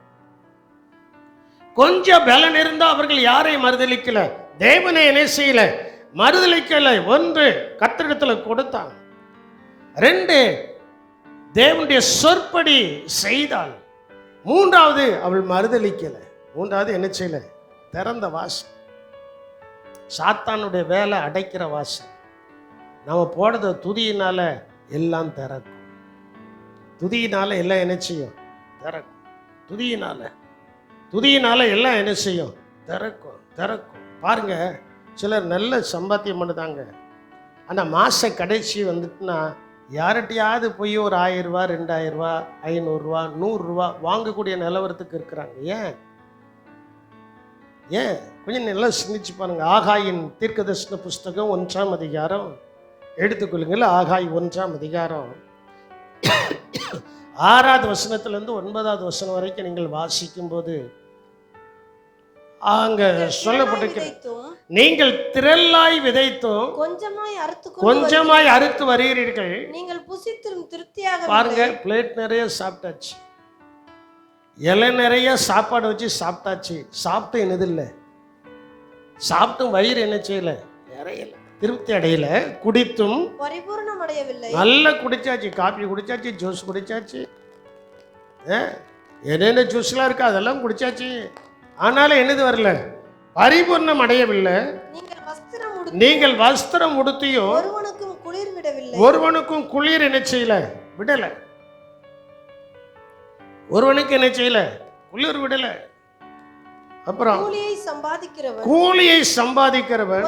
கொஞ்சம் பலன் இருந்தால் அவர்கள் யாரையும் மறுதலிக்கல, தேவனை என்ன செய்யல? மறுதலிக்கல. 1, கர்த்தரிடத்தில் கொடுத்தான். 2, தேவனுடைய சொற்படி செய்தாள். 3வது, அவள் மறுதலிக்கல. 3வது என்ன செய்யல? திறந்த வாசல். சாத்தானுடைய வேலை அடைக்கிற வாசல். நம்ம போடுற துதியினால எல்லாம் திறக்கும். துதியினால எல்லாம் என்ன செய்யும்? திறக்கும். துதியினால எல்லாம் என்ன செய்யும்? திறக்கும். பாருங்க, சிலர் நல்ல சம்பாத்தியம் பண்ணுதாங்க. ஆனால் மாச கடைசி வந்துட்டுனா யார்கிட்டையாவது போய் ஒரு 1000 ரூபா 2000 ரூபா 500 ரூபா 100 ரூபா வாங்கக்கூடிய நிலவரத்துக்கு இருக்கிறாங்க. ஏன் கொஞ்சம் நல்லா சிந்திச்சு பாருங்க. ஆகாயின் தீர்க்கதரிசன புஸ்தகம் 1ஆம் அதிகாரம் எடுத்துக்கொள்ளுங்கள். ஆகாய் 1ஆம் அதிகாரம் 6வது வசனத்திலிருந்து 9வது வசனம் வரைக்கும் நீங்கள் வாசிக்கும் போது அங்க சொல்லப்பட்டிருக்கிறது, நீங்கள் திரளாய் விதைத்தும் கொஞ்சமாய் அறுத்து வருகிறீர்கள், நீங்கள் புசித்தும் திருப்தியாக. பாருங்க, பிளேட் நிறைய சாப்பிட்டாச்சு, இலை நிறைய சாப்பாடு வச்சு சாப்பிட்டாச்சு, சாப்பிட்டு என்னது இல்லை? சாப்பிட்டும் வயிறு என்ன செய்யல, நிறையல, திருப்தி அடையல. குடித்தும் பரிபூரணம் அடையவில்லை. நல்லா குடிச்சாச்சு, காபி குடிச்சாச்சு, ஜூஸ் குடிச்சாச்சு, என்னென்ன ஜூஸ்லாம் இருக்கு அதெல்லாம் குடிச்சாச்சு. ஆனாலும் என்னது வரல, பரிபூர்ணம் அடையவில்லை. நீங்கள் வஸ்திரம் உடுத்தியோ ஒருவனுக்கும் குளிர் விடவில்லை. ஒருவனுக்கும் குளிர் என்ன செய்யல, விடல. ஒருவனுக்கு என்ன செய்யல, குளிர் விடல. அப்புறம் கூலியை சம்பாதிக்கிறவன்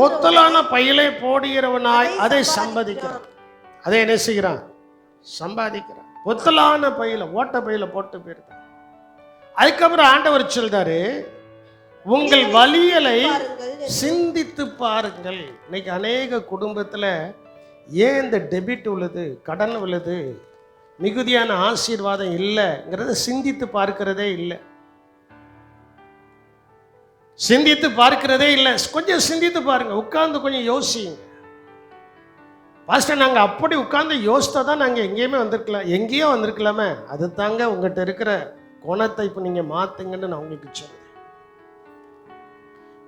ஒத்தலான பையிலே போடுகிறவனாய் அதை சம்பாதிக்கிறான். அதை என்ன செய்கிறான், சம்பாதிக்கிறான். ஒத்தலான பையில, ஓட்ட பையில போட்டு போயிருக்கான். அதுக்கப்புறம் ஆண்டவர் சொல்றாரு, உங்கள் வலியலை சிந்தித்து பாருங்கள். இன்னைக்கு அநேக குடும்பத்துல ஏன் இந்த டெபிட் உள்ளது, கடன் உள்ளது, மிகுதியான ஆசீர்வாதம் இல்லைங்கிறத சிந்தித்து பார்க்கிறதே இல்லை. சிந்தித்து பார்க்கிறதே இல்லை. கொஞ்சம் சிந்தித்து பாருங்க, உட்கார்ந்து கொஞ்சம் யோசிங்க. பாஸ்டர் நாங்கள் அப்படி உட்கார்ந்து யோசித்தா தான் நாங்கள் எங்கேயுமே வந்திருக்கலாம், எங்கேயோ வந்திருக்கலாமே. அது தாங்க உங்கள்கிட்ட இருக்கிற கோணத்தை இப்போ நீங்கள் மாற்றுங்கன்னு நான் உங்களுக்கு சொல்லுவேன்.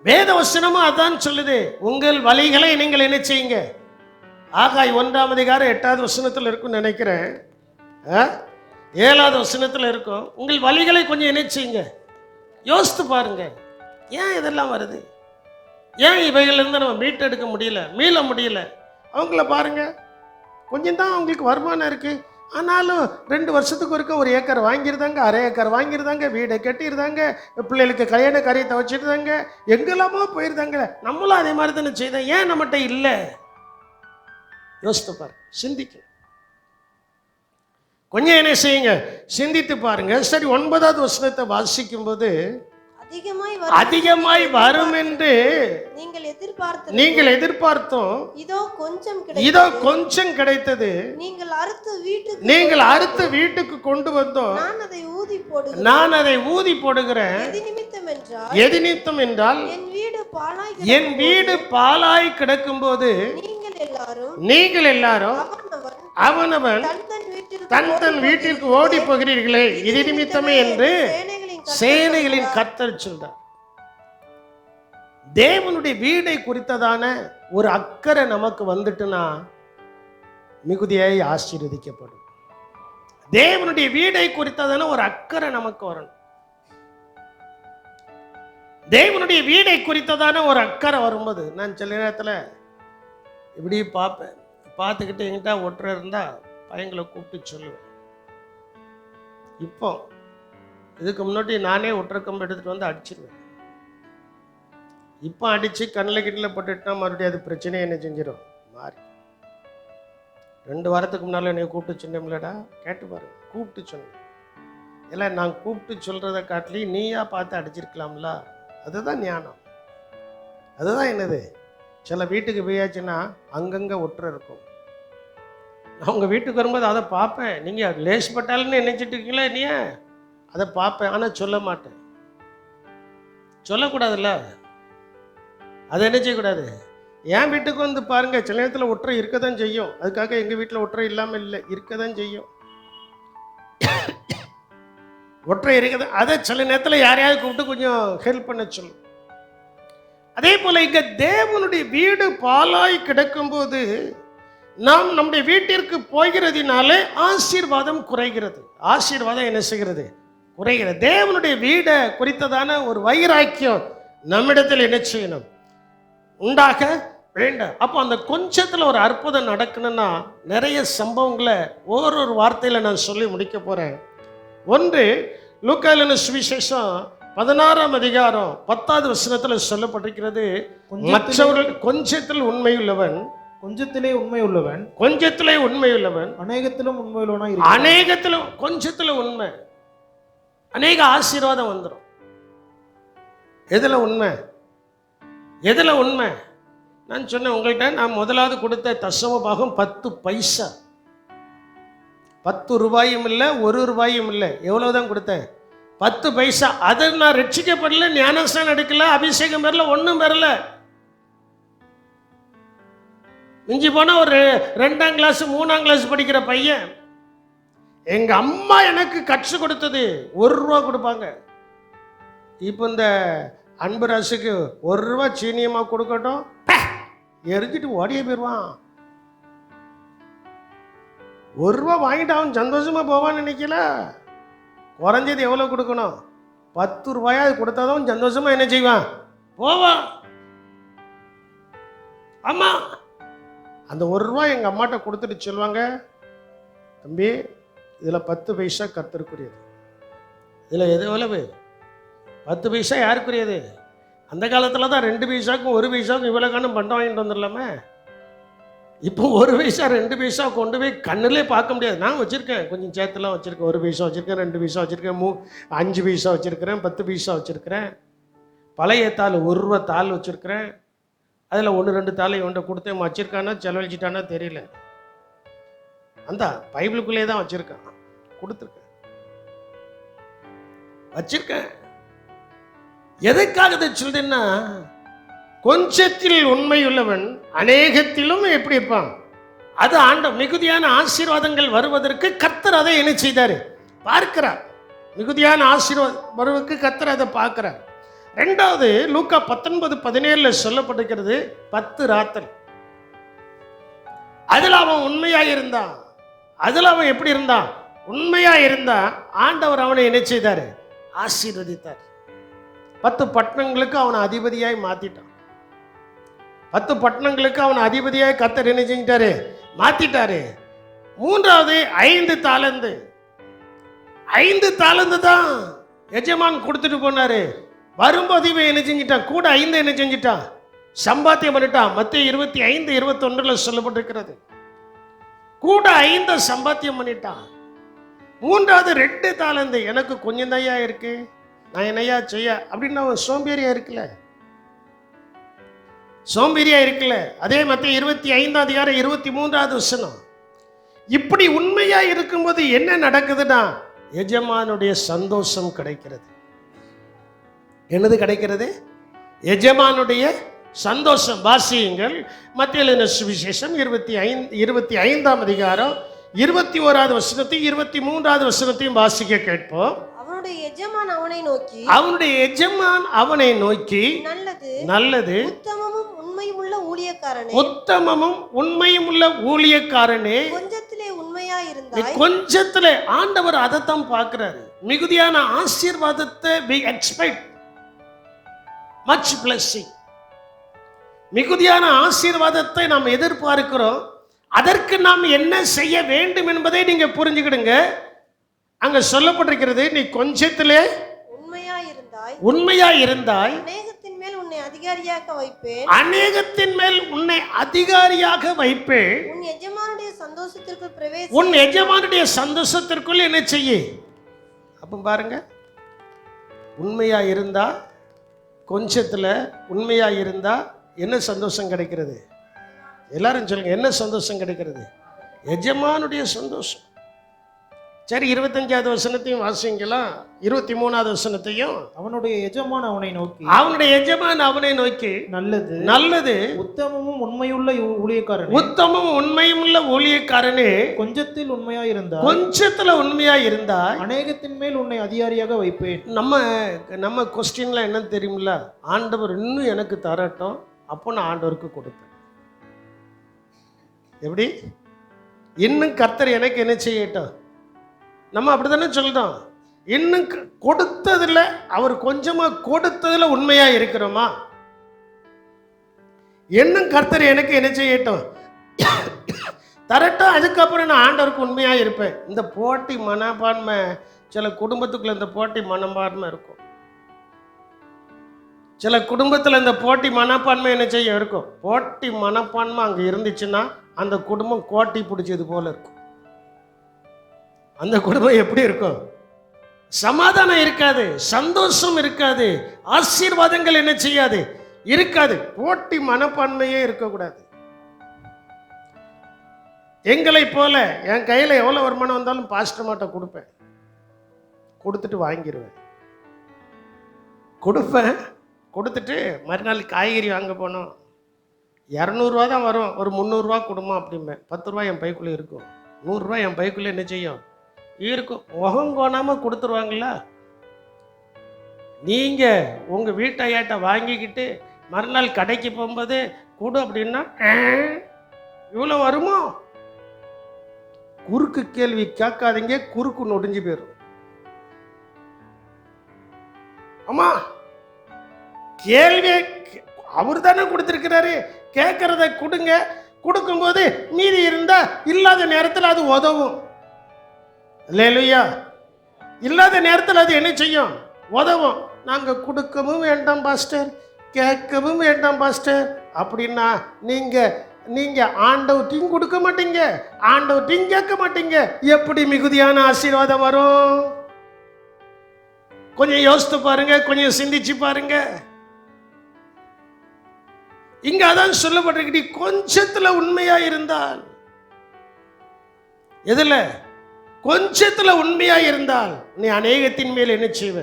வேத வசனமும் அதான் சொல்லுது, உங்கள் வழிகளை நீங்கள் என்ன செய்யுங்க. ஆகாய் 1:8 வசனத்தில் இருக்குன்னு நினைக்கிறேன், 7வது வசனத்தில் இருக்கும். உங்கள் வழிகளை கொஞ்சம் என்ன செய்யுங்க, யோசித்து பாருங்க. ஏன் இதெல்லாம் வருது, ஏன் இவைகளிலிருந்து நம்ம மீட்டெடுக்க முடியல, மீள முடியல? அவங்கள பாருங்க, கொஞ்சம் தான் அவங்களுக்கு வருமானம் இருக்கு, ஆனாலும் 2 வருஷத்துக்கு ஒருக்க 1 ஏக்கர் வாங்கியிருந்தாங்க, 1/2 ஏக்கர் வாங்கியிருந்தாங்க, வீடை கட்டியிருந்தாங்க, பிள்ளைகளுக்கு கல்யாண காரியத்தை வச்சுருந்தாங்க, எங்கெல்லாமோ போயிருந்தாங்க. நம்மளும் அதே மாதிரி தானே செய்தோம், ஏன் நம்மகிட்ட இல்லை? யோசித்து பாருங்க, சிந்திக்க கொஞ்சம் என்ன செய்யுங்க, சிந்தித்து பாருங்க. சரி, 9வது வசனத்தை வாசிக்கும் போது அதிகமாய் வரும் என்று நீங்கள் எதிர்பார்த்தோம், இதோ கொஞ்சம் கிடைத்தது, நீங்கள் அறுத்து வீட்டுக்கு கொண்டு வந்தோம், நான் அதை ஊதி போடுகிறேன். எது நிமித்தம் என்றால் என் வீடு பாழாய் கிடக்கும் போது நீங்கள் எல்லாரும் அவனவன் தன் வீட்டிற்கு ஓடி போகிறீர்களே, இது நிமித்தமே என்று சேனைகளின் கர்த்தர் சொல்றார். தேவனுடைய வீடை குறித்ததான ஒரு அக்கறை நமக்கு வந்துட்டுனா மிகுதியாய் ஆசீர்வதிக்கப்படும். தேவனுடைய வீடை குறித்ததான ஒரு அக்கறை நமக்கு வரணும். தேவனுடைய வீடை குறித்ததான ஒரு அக்கறை வரும்போது நான் சில நேரத்தில் இப்படி பார்ப்பேன், பார்த்துக்கிட்டு எங்கிட்ட ஒட்டுற இருந்தா பையங்களை கூப்பிட்டு சொல்லுவேன். இப்போ இதுக்கு முன்னாடி நானே ஒட்டுறக்கம்பு எடுத்துகிட்டு வந்து அடிச்சிருவேன். இப்போ அடித்து கண்ணில் கிண்ணில் போட்டுட்டா மறுபடியும் அது பிரச்சனையை என்ன செஞ்சிடும், மாறி. 2 வாரத்துக்கு முன்னால் என்னை கூப்பிட்டு சொன்னேன்லடா, கேட்டு பாருங்க, கூப்பிட்டு சொன்னேன். இல்லை, நான் கூப்பிட்டு சொல்கிறத காட்டிலி நீயா பார்த்து அடிச்சிருக்கலாம்ல. அதுதான் ஞானம். அதுதான் என்னது, சில வீட்டுக்கு போயாச்சுன்னா அங்கங்கே ஒட்டுற இருக்கும். நான் உங்கள் வீட்டுக்கு வரும்போது அதை பார்ப்பேன். நீங்கள் லேஸ்பட்டாலுன்னு நினைச்சிட்டு இருக்கீங்களா, நீ அதை பார்ப்பேன், ஆனால் சொல்ல மாட்டேன். சொல்லக்கூடாதுல்ல, அதை என்ன செய்யக்கூடாது. என் வீட்டுக்கு வந்து பாருங்க, சில நேரத்தில் ஒற்றை இருக்க தான் செய்யும். அதுக்காக எங்கள் வீட்டில் ஒற்றை இல்லாமல் இல்லை, இருக்க தான் செய்யும். ஒற்றை இருக்குது, அதை சில நேரத்தில் யாரையாவது கூப்பிட்டு கொஞ்சம் ஹெல்ப் பண்ண சொல்லும். அதே போல இங்க தேவனுடைய வீடு பாழாய் கிடக்கும்போது நாம் நம்முடைய வீட்டிற்கு போகிறதுனாலே ஆசீர்வாதம் குறைகிறது. ஆசீர்வாதம் என்ன செய்கிறது, குறைகிறது. தேவனுடைய வீடை குறித்ததான ஒரு வைராக்கியம் நம்மிடத்தில் என்ன செய்யணும், உண்டாக வேண்டும். அப்போ அந்த கொஞ்சத்தில் ஒரு அற்புதம் நடக்கணும்னா நிறைய சம்பவங்களை ஒரு வார்த்தையில் நான் சொல்லி முடிக்க போகிறேன். ஒன்று, லூக்கா எழுதின சுவிசேஷம் 16ஆம் அதிகாரம் 10வது வசனத்தில் சொல்லப்பட்டிருக்கிறது, மற்றவர்கள் கொஞ்சத்தில் உண்மையுள்ளவன், கொஞ்சத்திலே உண்மையுள்ளவன், கொஞ்சத்திலே உண்மையுள்ளவன் அநேகத்திலும் உண்மையுள்ளவனாய், அநேகத்திலும் கொஞ்சத்தில் உண்மை, அநேக ஆசீர்வாதம் வந்துடும். எதுல உண்மை, எதுல உண்மை? நான் சொன்னேன் உங்கள்கிட்ட, நான் முதலாவது கொடுத்த தசம பாகம் 10 பைசா, 10 ரூபாயும் இல்லை, 1 ரூபாயும் இல்லை. எவ்வளவுதான் கொடுத்தேன், 10 பைசா. அதை நான் ரட்சிக்கப்படல, ஞானஸ்நானம் எடுக்கல, அபிஷேகம் பெறல, ஒன்றும் பெறல. மிஞ்சி போனா ஒரு 2ஆம் கிளாஸ் 3ஆம் கிளாஸ் படிக்கிற பையன், எங்க அம்மா எனக்கு கற்றுக் கொடுத்தது 1 ரூபா கொடுப்பாங்க. இப்போ இந்த அன்புராசுக்கு 1 ரூபா சீனியமாக கொடுக்கட்டும், எரிஞ்சிட்டு ஓடியே போயிடுவான். 1 ரூபா வாங்கிட்டு அவன் சந்தோஷமாக போவான்னு நினைக்கல. குறைஞ்சது எவ்வளோ கொடுக்கணும்? 10 ரூபாயாவது கொடுத்தாதான் சந்தோஷமாக என்ன செய்வான்? போவான். ஆமாம், அந்த 1 ரூபா எங்கள் அம்மாட்ட கொடுத்துட்டு சொல்லுவாங்க, தம்பி இதில் 10 பைசா கர்த்தருக்குரியது. இதில் எது எவ்வளவு? 10 பைசா யாருக்குரியது? அந்த காலத்தில் தான் 2 பைசாவுக்கும் 1 பைசாவுக்கும் இவ்வளோ காணும் பண்டம் வாங்கிட்டு வந்துடலாமே. இப்போ 1 பைசா 2 பைசா கொண்டு போய் கண்ணிலே பார்க்க முடியாது. நான் வச்சுருக்கேன், கொஞ்சம் சேர்த்துலாம் வச்சுருக்கேன். 1 பைசா வச்சுருக்கேன், 2 பைசா வச்சுருக்கேன், 5 பைசா வச்சுருக்கிறேன், 10 பைசா வச்சுருக்கிறேன். பழைய தாள் 1 ரூபா தாள் வச்சுருக்கிறேன். அதில் 1-2 தாளை இவன்ட்ட கொடுத்தேன், வச்சுருக்கானா செலவழிச்சிட்டானா தெரியல. அந்த பைபிளுக்குள்ளே தான் வச்சுருக்கான், கொடுத்துருக்கேன், வச்சிருக்கேன். எதுக்காக இதை சொல்றேன்னா, கொஞ்சத்தில் உண்மையுள்ளவன் அநேகத்திலும் எப்படி இருப்பான்? அது மிகுதியான ஆசீர்வாதங்கள் வருவதற்கு கர்த்தர் அதை என்ன செய்தாரு? பார்க்கிறார். மிகுதியான ஆசீர்வாதம் வருவதற்கு கர்த்தர் அதை பார்க்கிறார். 2வது லூக்கா 19:17 சொல்லப்பட்டிருக்கிறது, 10 ராத்தல். அதில் அவன் உண்மையா இருந்தான். அதில் அவன் எப்படி இருந்தான்? உண்மையா இருந்தா ஆண்டவர் அவனை என்ன செய்தாரு? ஆசீர்வதித்தார். 10 பட்டணங்களுக்கு அவனை அதிபதியாய் மாத்திட்டான். 10 பட்டணங்களுக்கு அவனை அதிபதியாய் கர்த்தர் என்ன செஞ்சிட்டாரு? மாத்திட்டாரு. 3வது 5 தாலந்து. 5 தாலந்து தான் எஜமான் கொடுத்துட்டு போனாரு. வரும்போது இவன் என்ன செஞ்சிட்டான்? கூட 5 என்ன செஞ்சிட்டான்? சம்பாத்தியம் பண்ணிட்டான். மத்தேயு 25:21 சொல்லப்பட்டிருக்கிறது. கூட 5 சம்பாத்தியம் பண்ணிட்டான். 3வது 2 தாலந்து. எனக்கு கொஞ்சம் தையா இருக்கு, நான் என்னையா செய்ய அப்படின்னு அவன் சோம்பேறியா இருக்குல்ல, சோம்பேறியா இருக்குல்ல. அதே மத்தேயு 25:23 இப்படி உண்மையா இருக்கும்போது என்ன நடக்குதுன்னா, எஜமானுடைய சந்தோஷம் கிடைக்கிறது. என்னது கிடைக்கிறது? எஜமானுடைய சந்தோஷம். வாசியுங்கள், மத்தேயு எழுதின சுவிசேஷம் 25ஆம் அதிகாரம் 21வது வசனத்தையும் 23வது வசனத்தையும் வாசிக்க கேட்போம். அவனுடைய எஜமான் அவனை நோக்கி, அவனுடைய எஜமான் அவனை நோக்கி, நல்லது நல்லது உத்தமமும் உண்மையும் உள்ள ஊழியக்காரனே, உத்தமமும் உண்மையும் உள்ள ஊழியக்காரனே, கொஞ்சத்திலே உண்மையா நீ இருந்தாய். கொஞ்சத்துல ஆண்டவர் அதைத்தான் பார்க்கிறாரு. மிகுதியான ஆசீர்வாதத்தை we expect much blessing. மிகுதியான ஆசீர்வாதத்தை நாம் எதிர்பார்க்கிறோம். அதற்கு நாம் என்ன செய்ய வேண்டும் என்பதை நீங்க புரிஞ்சுக்கிடுங்க. அங்க சொல்லப்பட்டிருக்கிறது, நீ கொஞ்சத்திலே உண்மையா இருந்தாய், உண்மையா இருந்தாய், அநேகத்தின் மேல் உன்னை அதிகாரியாக வைப்பேன், அநேகத்தின் மேல் உன்னை அதிகாரியாக வைப்பேன். உன் எஜமானுடைய சந்தோஷத்திற்குள் பிரவேசி. உன் எஜமானுடைய சந்தோஷத்திற்குள் என்ன செய்ய? அப்ப பாருங்க, உண்மையா இருந்தா, கொஞ்சத்துல உண்மையா இருந்தா என்ன சந்தோஷம் கிடைக்கிறது? எல்லாரும் சொல்லுங்க, என்ன சந்தோஷம் கிடைக்கிறது? எஜமானுடைய சந்தோஷம். சரி, 25வது வசனத்தையும் வாசிக்கலாம், 23வது வசனத்தையும். அவனுடைய எஜமான் அவனை நோக்கி, அவனுடைய எஜமான் அவனை நோக்கி, நல்லது நல்லது உத்தமமும் உண்மையுள்ள ஊழியக்காரனே, உத்தமும் உண்மையும் உள்ள ஊழியக்காரனே, கொஞ்சத்தில் உண்மையா இருந்தாய், கொஞ்சத்துல உண்மையா இருந்தாய், அநேகத்தின் மேல் உன்னை அதிகாரியாக வைப்பேன். நம்ம கொஸ்டின்ல என்ன தெரியுமில்ல, ஆண்டவர் இன்னும் எனக்கு தரட்டும், அப்போ நான் ஆண்டவருக்கு கொடுப்பேன். எப்படி? இன்னும் கர்த்தர் எனக்கு என்ன செய்யட்டும். நம்ம அப்படித்தானே சொல்றோம். இன்னும் கொடுத்ததுல, அவர் கொஞ்சமா கொடுத்ததுல உண்மையா இருக்கிறோமா? இன்னும் கர்த்தர் எனக்கு என்ன செய்யட்டும், தரட்டும், அதுக்கப்புறம் நான் ஆண்டவருக்கு உண்மையா இருப்பேன். இந்த போட்டி மனப்பான்மை சில குடும்பத்துக்குள்ள இந்த போட்டி மனப்பான்மை இருக்கும். சில குடும்பத்தில் இந்த போட்டி மனப்பான்மை என்ன செய்ய இருக்கும்? போட்டி மனப்பான்மை அங்கே இருந்துச்சுன்னா அந்த குடும்பம் கோட்டி பிடிச்சது போல இருக்கும். அந்த குடும்பம் எப்படி இருக்கும்? சமாதானம் இருக்காது, சந்தோஷம் இருக்காது, ஆசீர்வாதங்கள் என்ன செய்யாது? இருக்காது. போட்டி மனப்பான்மையே இருக்கக்கூடாது. எங்களை போல என் கையில் எவ்வளோ வருமானம் வந்தாலும் பாஸ்டர் மாட்ட கொடுப்பேன், கொடுத்துட்டு வாங்கிடுவேன், கொடுப்பேன், கொடுத்துட்டு மறுநாள் காய்கறி வாங்க போனோம், 200 தான் வரும், ஒரு 300 கொடுமா அப்படிம்பேன். 10 ரூபா என் பைக்குள்ளே இருக்கும், 100 ரூபா என் பைக்குள்ளே என்ன செய்யும்? இருக்கும். முகம் கோணாமல் கொடுத்துருவாங்களா? நீங்க உங்க வீட்டையாட்ட வாங்கிக்கிட்டு மறுநாள் கடைக்கு போகும்போது கொடு அப்படின்னா இவ்வளோ வருமோ? குறுக்கு கேள்வி கேட்காதீங்க, குறுக்கு நொடிஞ்சு போயிடும். ஆமா, கேள்வி அவர் தானே கொடுத்துருக்கிறாரு, கேட்கறத கொடுங்க. கொடுக்கும்போது மீதி இருந்தா இல்லாத நேரத்தில் அது உதவும். அல்லேலூயா. இல்லாத நேரத்தில் அது என்ன செய்யும்? உதவும். நாங்கள் கொடுக்கவும் வேண்டாம் பாஸ்டர், கேட்கவும் வேண்டாம் பாஸ்டர் அப்படின்னா நீங்க ஆண்டவர்ட்டையும் கொடுக்க மாட்டீங்க, ஆண்டவர்ட்டையும் கேட்க மாட்டீங்க. எப்படி மிகுதியான ஆசீர்வாதம் வரும்? கொஞ்சம் யோசித்து பாருங்க, கொஞ்சம் சிந்திச்சு பாருங்க. இங்க அதான் சொல்லப்பட்டிருக்கு, நீ கொஞ்சத்துல உண்மையா இருந்தால், எதுல கொஞ்சத்துல உண்மையா இருந்தால் நீ அநேகத்தின் மேல் என்ன செய்வ?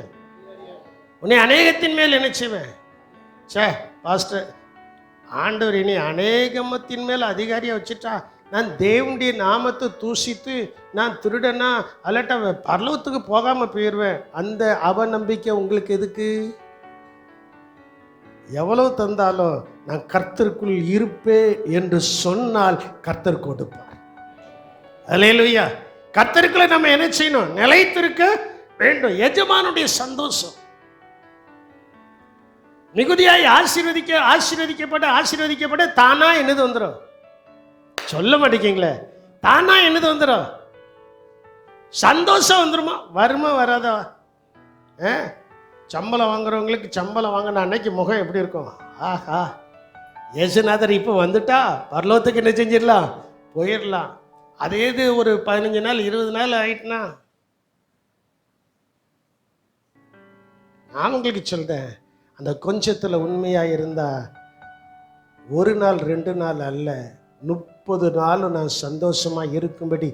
உன்னை அநேகத்தின் மேல் என்ன செய்வேன்? சே பாஸ்டர், ஆண்டவர் இனி அநேகமத்தின் மேல் அதிகாரியா வச்சுட்டா நான் தேவனுடைய நாமத்தை தூசித்து நான் திருடனா அல்லாட்டா பரலோகத்துக்கு போகாம போயிடுவேன். அந்த அவநம்பிக்கை உங்களுக்கு எதுக்கு? எவ்வளவு தந்தாலும் நான் கர்த்தருக்குள் இருப்பேன் என்று சொன்னால் கர்த்தர் கொடுப்பார். அல்லேலூயா. கர்த்தருக்குள்ள நம்ம என்ன செய்யணும்? நிலைத்திருக்க வேண்டும். எஜமானுடைய சந்தோஷம் மிகுதியாய் ஆசீர்வதிக்கப்பட்ட தானா என்னது வந்துடும்? சொல்ல மாட்டேங்கிங்களே, தானா என்னது வந்துடும்? சந்தோஷம் வந்துருமா? வருமா வராதா? சம்பளம் வாங்குறவங்களுக்கு சம்பளம் வாங்கின அன்னைக்கு முகம் எப்படி இருக்கும்? ஆஹா, இயேசுநாதர் இப்போ வந்துட்டா பரலோகத்துக்கு என்ன செஞ்சிடலாம்? போயிடலாம். அதே இது ஒரு 15 நாள் 20 நாள் ஆயிட்டுனா, நான் உங்களுக்கு சொல்றேன், அந்த கொஞ்சத்தில் உண்மையாக இருந்தா 1 நாள் 2 நாள் அல்ல, 30 நாளும் நான் சந்தோஷமா இருக்கும்படி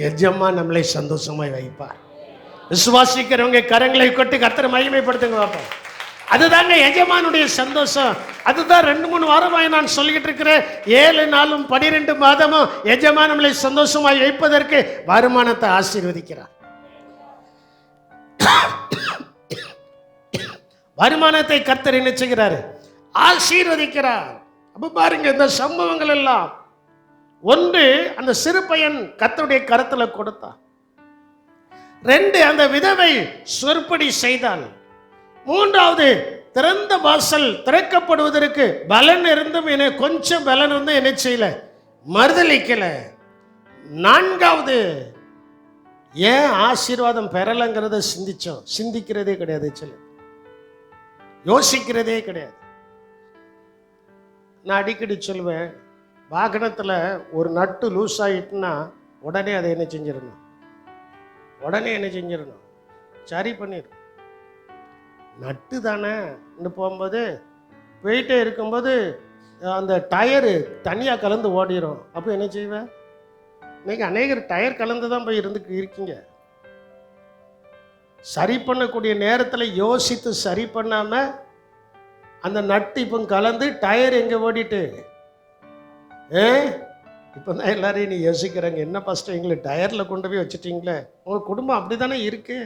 எஜமா நம்மளை சந்தோஷமாய் வைப்பார். விசுவாசிக்கிறவங்க கரங்களை கொட்டி கர்த்தரை மகிமைப்படுத்துங்க பார்ப்போம். அதுதாங்க எஜமானுடைய சந்தோஷம். அதுதான் 2-3 வாரமாய் நான் சொல்லிக்கிட்டு இருக்கிறேன். 7 நாளும் 12 மாதமும் எஜமான் நம்மளை சந்தோஷமாய் வைப்பதற்கு வருமானத்தை ஆசீர்வதிக்கிறார். வருமானத்தை கர்த்தர் என்ன செய்கிறாரு? ஆசீர்வதிக்கிறார். அப்ப பாருங்க, இந்த சம்பவங்கள் எல்லாம், ஒன்று அந்த சிறு பையன் கர்த்தருடைய கரத்துல கொடுத்தான். 2 அந்த விதவை சொற்படி செய்தாள். 3வது திறந்த வாசல் திறக்கப்படுவதற்கு பலன் இருந்தும் கொஞ்சம் பலன் இருந்தும் என்ன செய்யல? மறுதலிக்கல. 4வது ஏன் ஆசீர்வாதம் பெறலங்கிறத சிந்திக்கிறதே கிடையாது, யோசிக்கிறதே கிடையாது. நான் அடிக்கடி சொல்வேன், வாகனத்தில் ஒரு நட்டு லூஸ் ஆகிட்டுனா உடனே அதை என்ன செஞ்சிடணும்? சரி பண்ணிடும். நட்டு தானே போகும்போது போயிட்டே இருக்கும்போது அந்த டயரு தனியாக கலந்து ஓடிடும். அப்போ என்ன செய்வேன்? இன்னைக்கு அநேகர் டயர் கலந்து தான் போய் இருக்கீங்க. சரி பண்ணக்கூடிய நேரத்தில் யோசித்து சரி பண்ணாம அந்த நட்டு இப்போ கலந்து டயர் எங்க ஓடிட்டு இப்போ தான் எல்லாரையும் நீ யோசிக்கிறாங்க, என்ன ஃபஸ்ட்டு எங்களை டயரில் கொண்டு போய் வச்சுட்டீங்களே. உங்கள் குடும்பம் அப்படி தானே இருக்கு.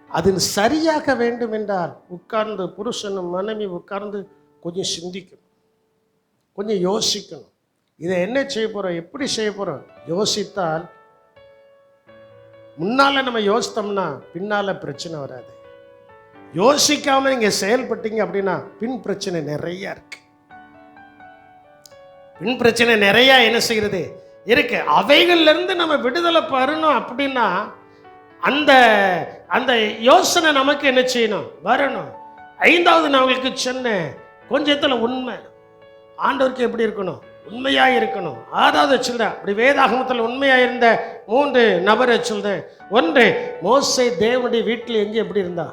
அது சரியாக வேண்டும் என்றால் உட்கார்ந்து புருஷனும் மனைவி உட்கார்ந்து கொஞ்சம் சிந்திக்கணும், கொஞ்சம் யோசிக்கணும். இதை என்ன செய்ய போகிறோம், எப்படி செய்ய போகிறோம் யோசித்தால், முன்னால் நம்ம யோசித்தோம்னா பின்னால் பிரச்சனை வராது. யோசிக்காமல் நீங்கள் செயல்பட்டீங்க அப்படின்னா பின் பிரச்சனை நிறையா இருக்கு. பின் பிரச்சனை நிறையா என்ன செய்கிறது இருக்கு. அவைகள்லேருந்து நம்ம விடுதலை பெறணும் அப்படின்னா அந்த அந்த யோசனை நமக்கு என்ன செய்யணும்? வரணும். 5வது நான் உங்களுக்கு சொன்னேன், கொஞ்சத்தில் உண்மை. ஆண்டவருக்கு எப்படி இருக்கணும்? உண்மையாக இருக்கணும். 6வது சொல்றேன், அப்படி வேதாகமத்தில் உண்மையாக இருந்த 3 நபரை சொல்றேன். 1 மோசே தேவனுடைய வீட்டில் எங்கே எப்படி இருந்தா?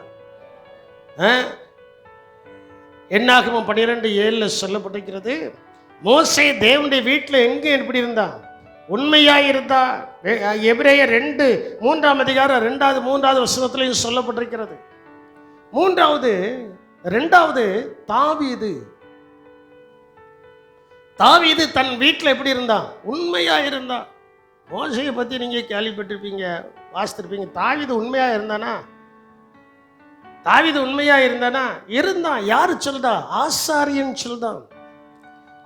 என்னாகமம் 12:7 சொல்லப்பட்டிருக்கிறது. மோசே தேவனுடைய வீட்டில் எங்கே எப்படி இருந்தா? உண்மையாக இருந்தா. எபிரேயர் 2:3 அதிகாரம் 2வது 3வது வசனத்திலையும் சொல்லப்பட்டிருக்கிறது. 2வது தாவீது தன் வீட்டில் எப்படி இருந்தான்? உண்மையா இருந்தான். மோசையை பற்றி நீங்கள் கேள்விப்பட்டிருப்பீங்க, வாசித்திருப்பீங்க. தாவீது உண்மையாக இருந்தானா? தாவீது உண்மையா இருந்தானா? இருந்தான். யாரு சொல்றா? ஆசாரியன் சொல்றான்.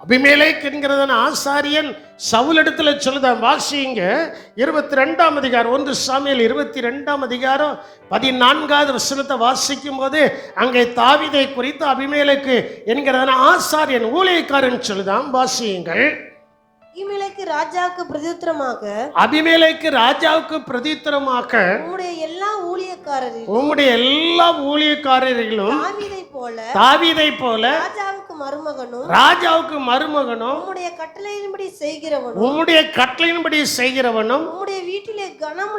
அபிமெலேக் என்கிறதான ஆசாரியன் சவுல் இடத்துல சொல்லுதான். வாசிங்க 22ஆம் அதிகாரம், 1 சாமுவேல் 22ஆம் அதிகாரம் 14வது வசனத்தை வாசிக்கும் போது அங்கே தாவீதை குறித்து அபிமெலேக்கு என்கிறதான ஆசாரியன் ஊழியக்காரன் சொல்லுதான். வாசியுங்கள். அபிமெலேக்கு ராஜாவுக்கு பிரதியுத்தரமாக, அபிமெலேக்கு ராஜாவுக்கு பிரதியுத்தரமாக, உம்முடைய எல்லா ஊழியக்காரரிலும் தாவீதை போல ராஜாவுக்கு மருமகனும் உம்முடைய கட்டளையின்படி செய்கிறவனும் உம்முடைய வீட்டிலே கனம்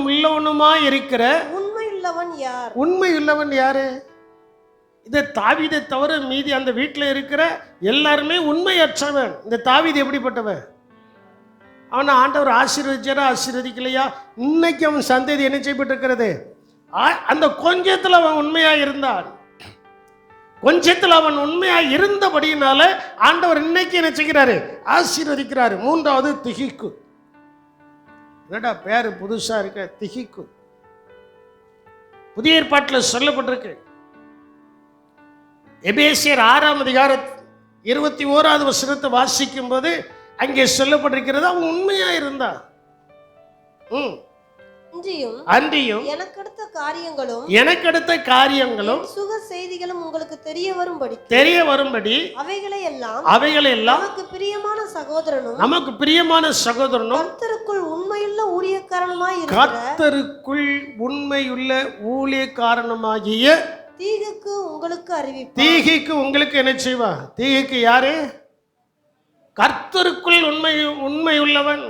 உள்ளவனுமாய் இருக்கிற உண்மை உள்ளவன் யாரு? இந்த தாவீதை தவிர மீதி அந்த வீட்டில் இருக்கிற எல்லாருமே உண்மையற்றவன். இந்த தாவீது எப்படிப்பட்டவன்? அவனை ஆண்டவர் ஆசீர்வதிச்சாரா ஆசீர்வதிக்கலையா? இன்னைக்கு அவன் சந்ததி என்ன செய்யப்பட்டிருக்கிறது? அந்த கொஞ்சத்தில் அவன் உண்மையா இருந்தான். கொஞ்சத்தில் அவன் உண்மையா இருந்தபடியினால ஆண்டவர் இன்னைக்கு என்ன செய்கிறாரு? ஆசீர்வதிக்கிறாரு. 3வது திகிக்கு. என்னடா பேரு புதுசா இருக்க? திகிக்கு. புதிய ஏற்பாட்டில் சொல்லப்பட்டிருக்கு. எபேசியர் 6ஆம் அதிகாரம் 21வது வசனத்தை வாசிக்கும் போது அங்கே சொல்லப்பட்டிருக்கிறது, அவன் உண்மையா இருந்தான். அன்றியும் எனக்கு அடுத்த காரியங்களும் சுக செய்திகளும் உங்களுக்கு தெரிய வரும்படி அவைகளை எல்லாம் நமக்கு பிரியமான சகோதரனும் கர்த்தருக்குள் உண்மையுள்ள ஊழியக்காரனுமாகிய தீகிக்கு உங்களுக்கு என்ன செய்வா? தீகிக்கு யாரு? கர்த்தருக்குள் உண்மை உள்ளவன்.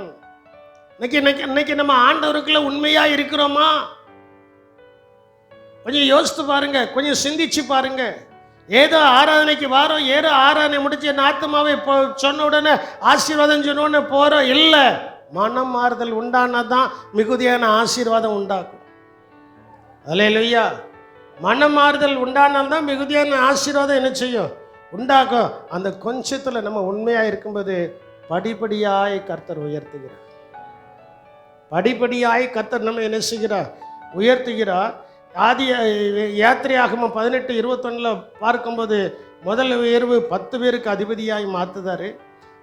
இன்னைக்கு நம்ம ஆண்டவருக்குள்ள உண்மையா இருக்கிறோமா? கொஞ்சம் யோசித்து பாருங்க, கொஞ்சம் சிந்திச்சு பாருங்க. ஏதோ ஆராதனைக்கு வாரோம், ஏதோ ஆராதனை முடிச்சு என் ஆத்மாவை சொன்ன உடனே ஆசீர்வாதம் சொன்ன உடனே போறோம். இல்லை, மனம் மாறுதல் உண்டானாதான் மிகுதியான ஆசீர்வாதம் உண்டாக்கும். அல்லேலூயா. மனமாறுதல் உண்டானால்தான் மிகுதியான ஆசீர்வாதம் என்ன செய்யும்? உண்டாகும். அந்த கொஞ்சத்தில் நம்ம உண்மையாக இருக்கும்போது படிப்படியாய் கர்த்தர் உயர்த்துகிறார். படிப்படியாய் கர்த்தர் நம்ம என்ன செய்கிறார்? உயர்த்துகிறார். யாத்திரையாகமம் 18:21 பார்க்கும்போது முதல் உயர்வு 10 பேருக்கு அதிபதியாய் மாற்றுதாரு.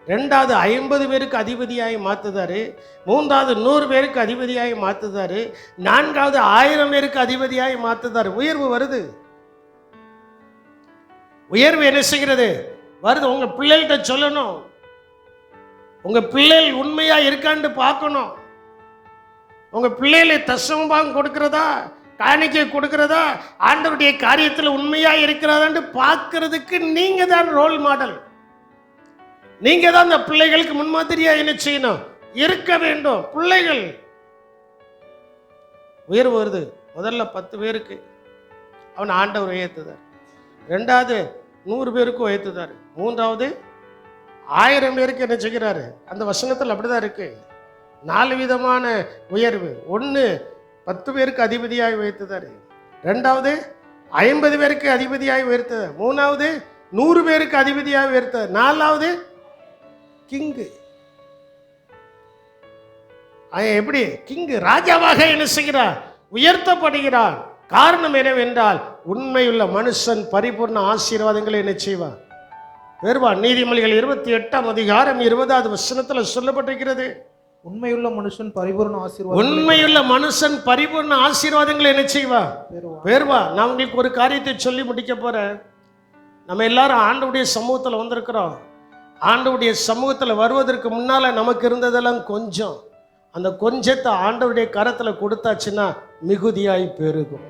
2வது 50 பேருக்கு அதிபதியாய் மாற்றுதாரு. 3வது 100 பேருக்கு அதிபதியாய் மாற்றுதாரு. 4வது 1000 பேருக்கு அதிபதியாய் மாற்றுதாரு. உயர்வு வருது. உயர்வு என்ன செய்கிறது? வருது. உங்க பிள்ளைகிட்ட சொல்லணும். உங்க பிள்ளைகள் உண்மையா இருக்கான்னு பார்க்கணும். உங்க பிள்ளைகளை தசமபாகம் கொடுக்கிறதா, காணிக்கை கொடுக்கிறதா, ஆண்டவருடைய காரியத்தில் உண்மையா இருக்கிறதான்னு பார்க்கறதுக்கு நீங்க தான் ரோல் மாடல். நீங்க தான் அந்த பிள்ளைகளுக்கு முன்மாதிரியா என்ன செய்யணும்? இருக்க வேண்டும். பிள்ளைகள் உயர்வு வருது. முதல்ல 10 பேருக்கு அவன் ஆண்டவர் உயர்த்துதார். 2வது 100 பேருக்கு உயர்த்துதார். 3வது 1000 பேருக்கு என்ன செய்கிறாரு? அந்த வசனத்தில் அப்படிதான் இருக்கு. 4 விதமான உயர்வு. 1 10 பேருக்கு அதிபதியாய் உயர்த்துதார். 2வது 50 பேருக்கு அதிபதியாய் உயர்த்துதார். 3வது 100 பேருக்கு அதிபதியாய் உயர்த்தார். 4வது கிங்கு. எப்படி கிங்கு ராஜாவாக என்ன செய்கிறார்? உயர்த்தப்படுகிறார். காரணம் என்னவென்றால் உண்மையுள்ள மனுஷன் பரிபூர்ண ஆசீர்வாதங்களை என்ன செய்வார்? பெறுவார். நீதிமொழிகள் 28ஆம் அதிகாரம் 20வது வசனத்தில் சொல்லப்பட்டிருக்கிறது, உண்மையுள்ள மனுஷன் பரிபூர்ண ஆசீர்வாதம், உண்மையுள்ள மனுஷன் பரிபூர்ண ஆசீர்வாதங்களை என்ன செய்வா? பெறுவா. நான் உங்களுக்கு ஒரு காரியத்தை சொல்லி முடிக்க போறேன். நம்ம எல்லாரும் ஆண்டவருடைய சமூகத்தில் வந்திருக்கிறோம். ஆண்டவருடைய சமூகத்தில் வருவதற்கு முன்னால நமக்கு இருந்ததெல்லாம் கொஞ்சம். அந்த கொஞ்சத்தை ஆண்டவருடைய கரத்தில் கொடுத்தாச்சுன்னா மிகுதியாய் பெருகும்.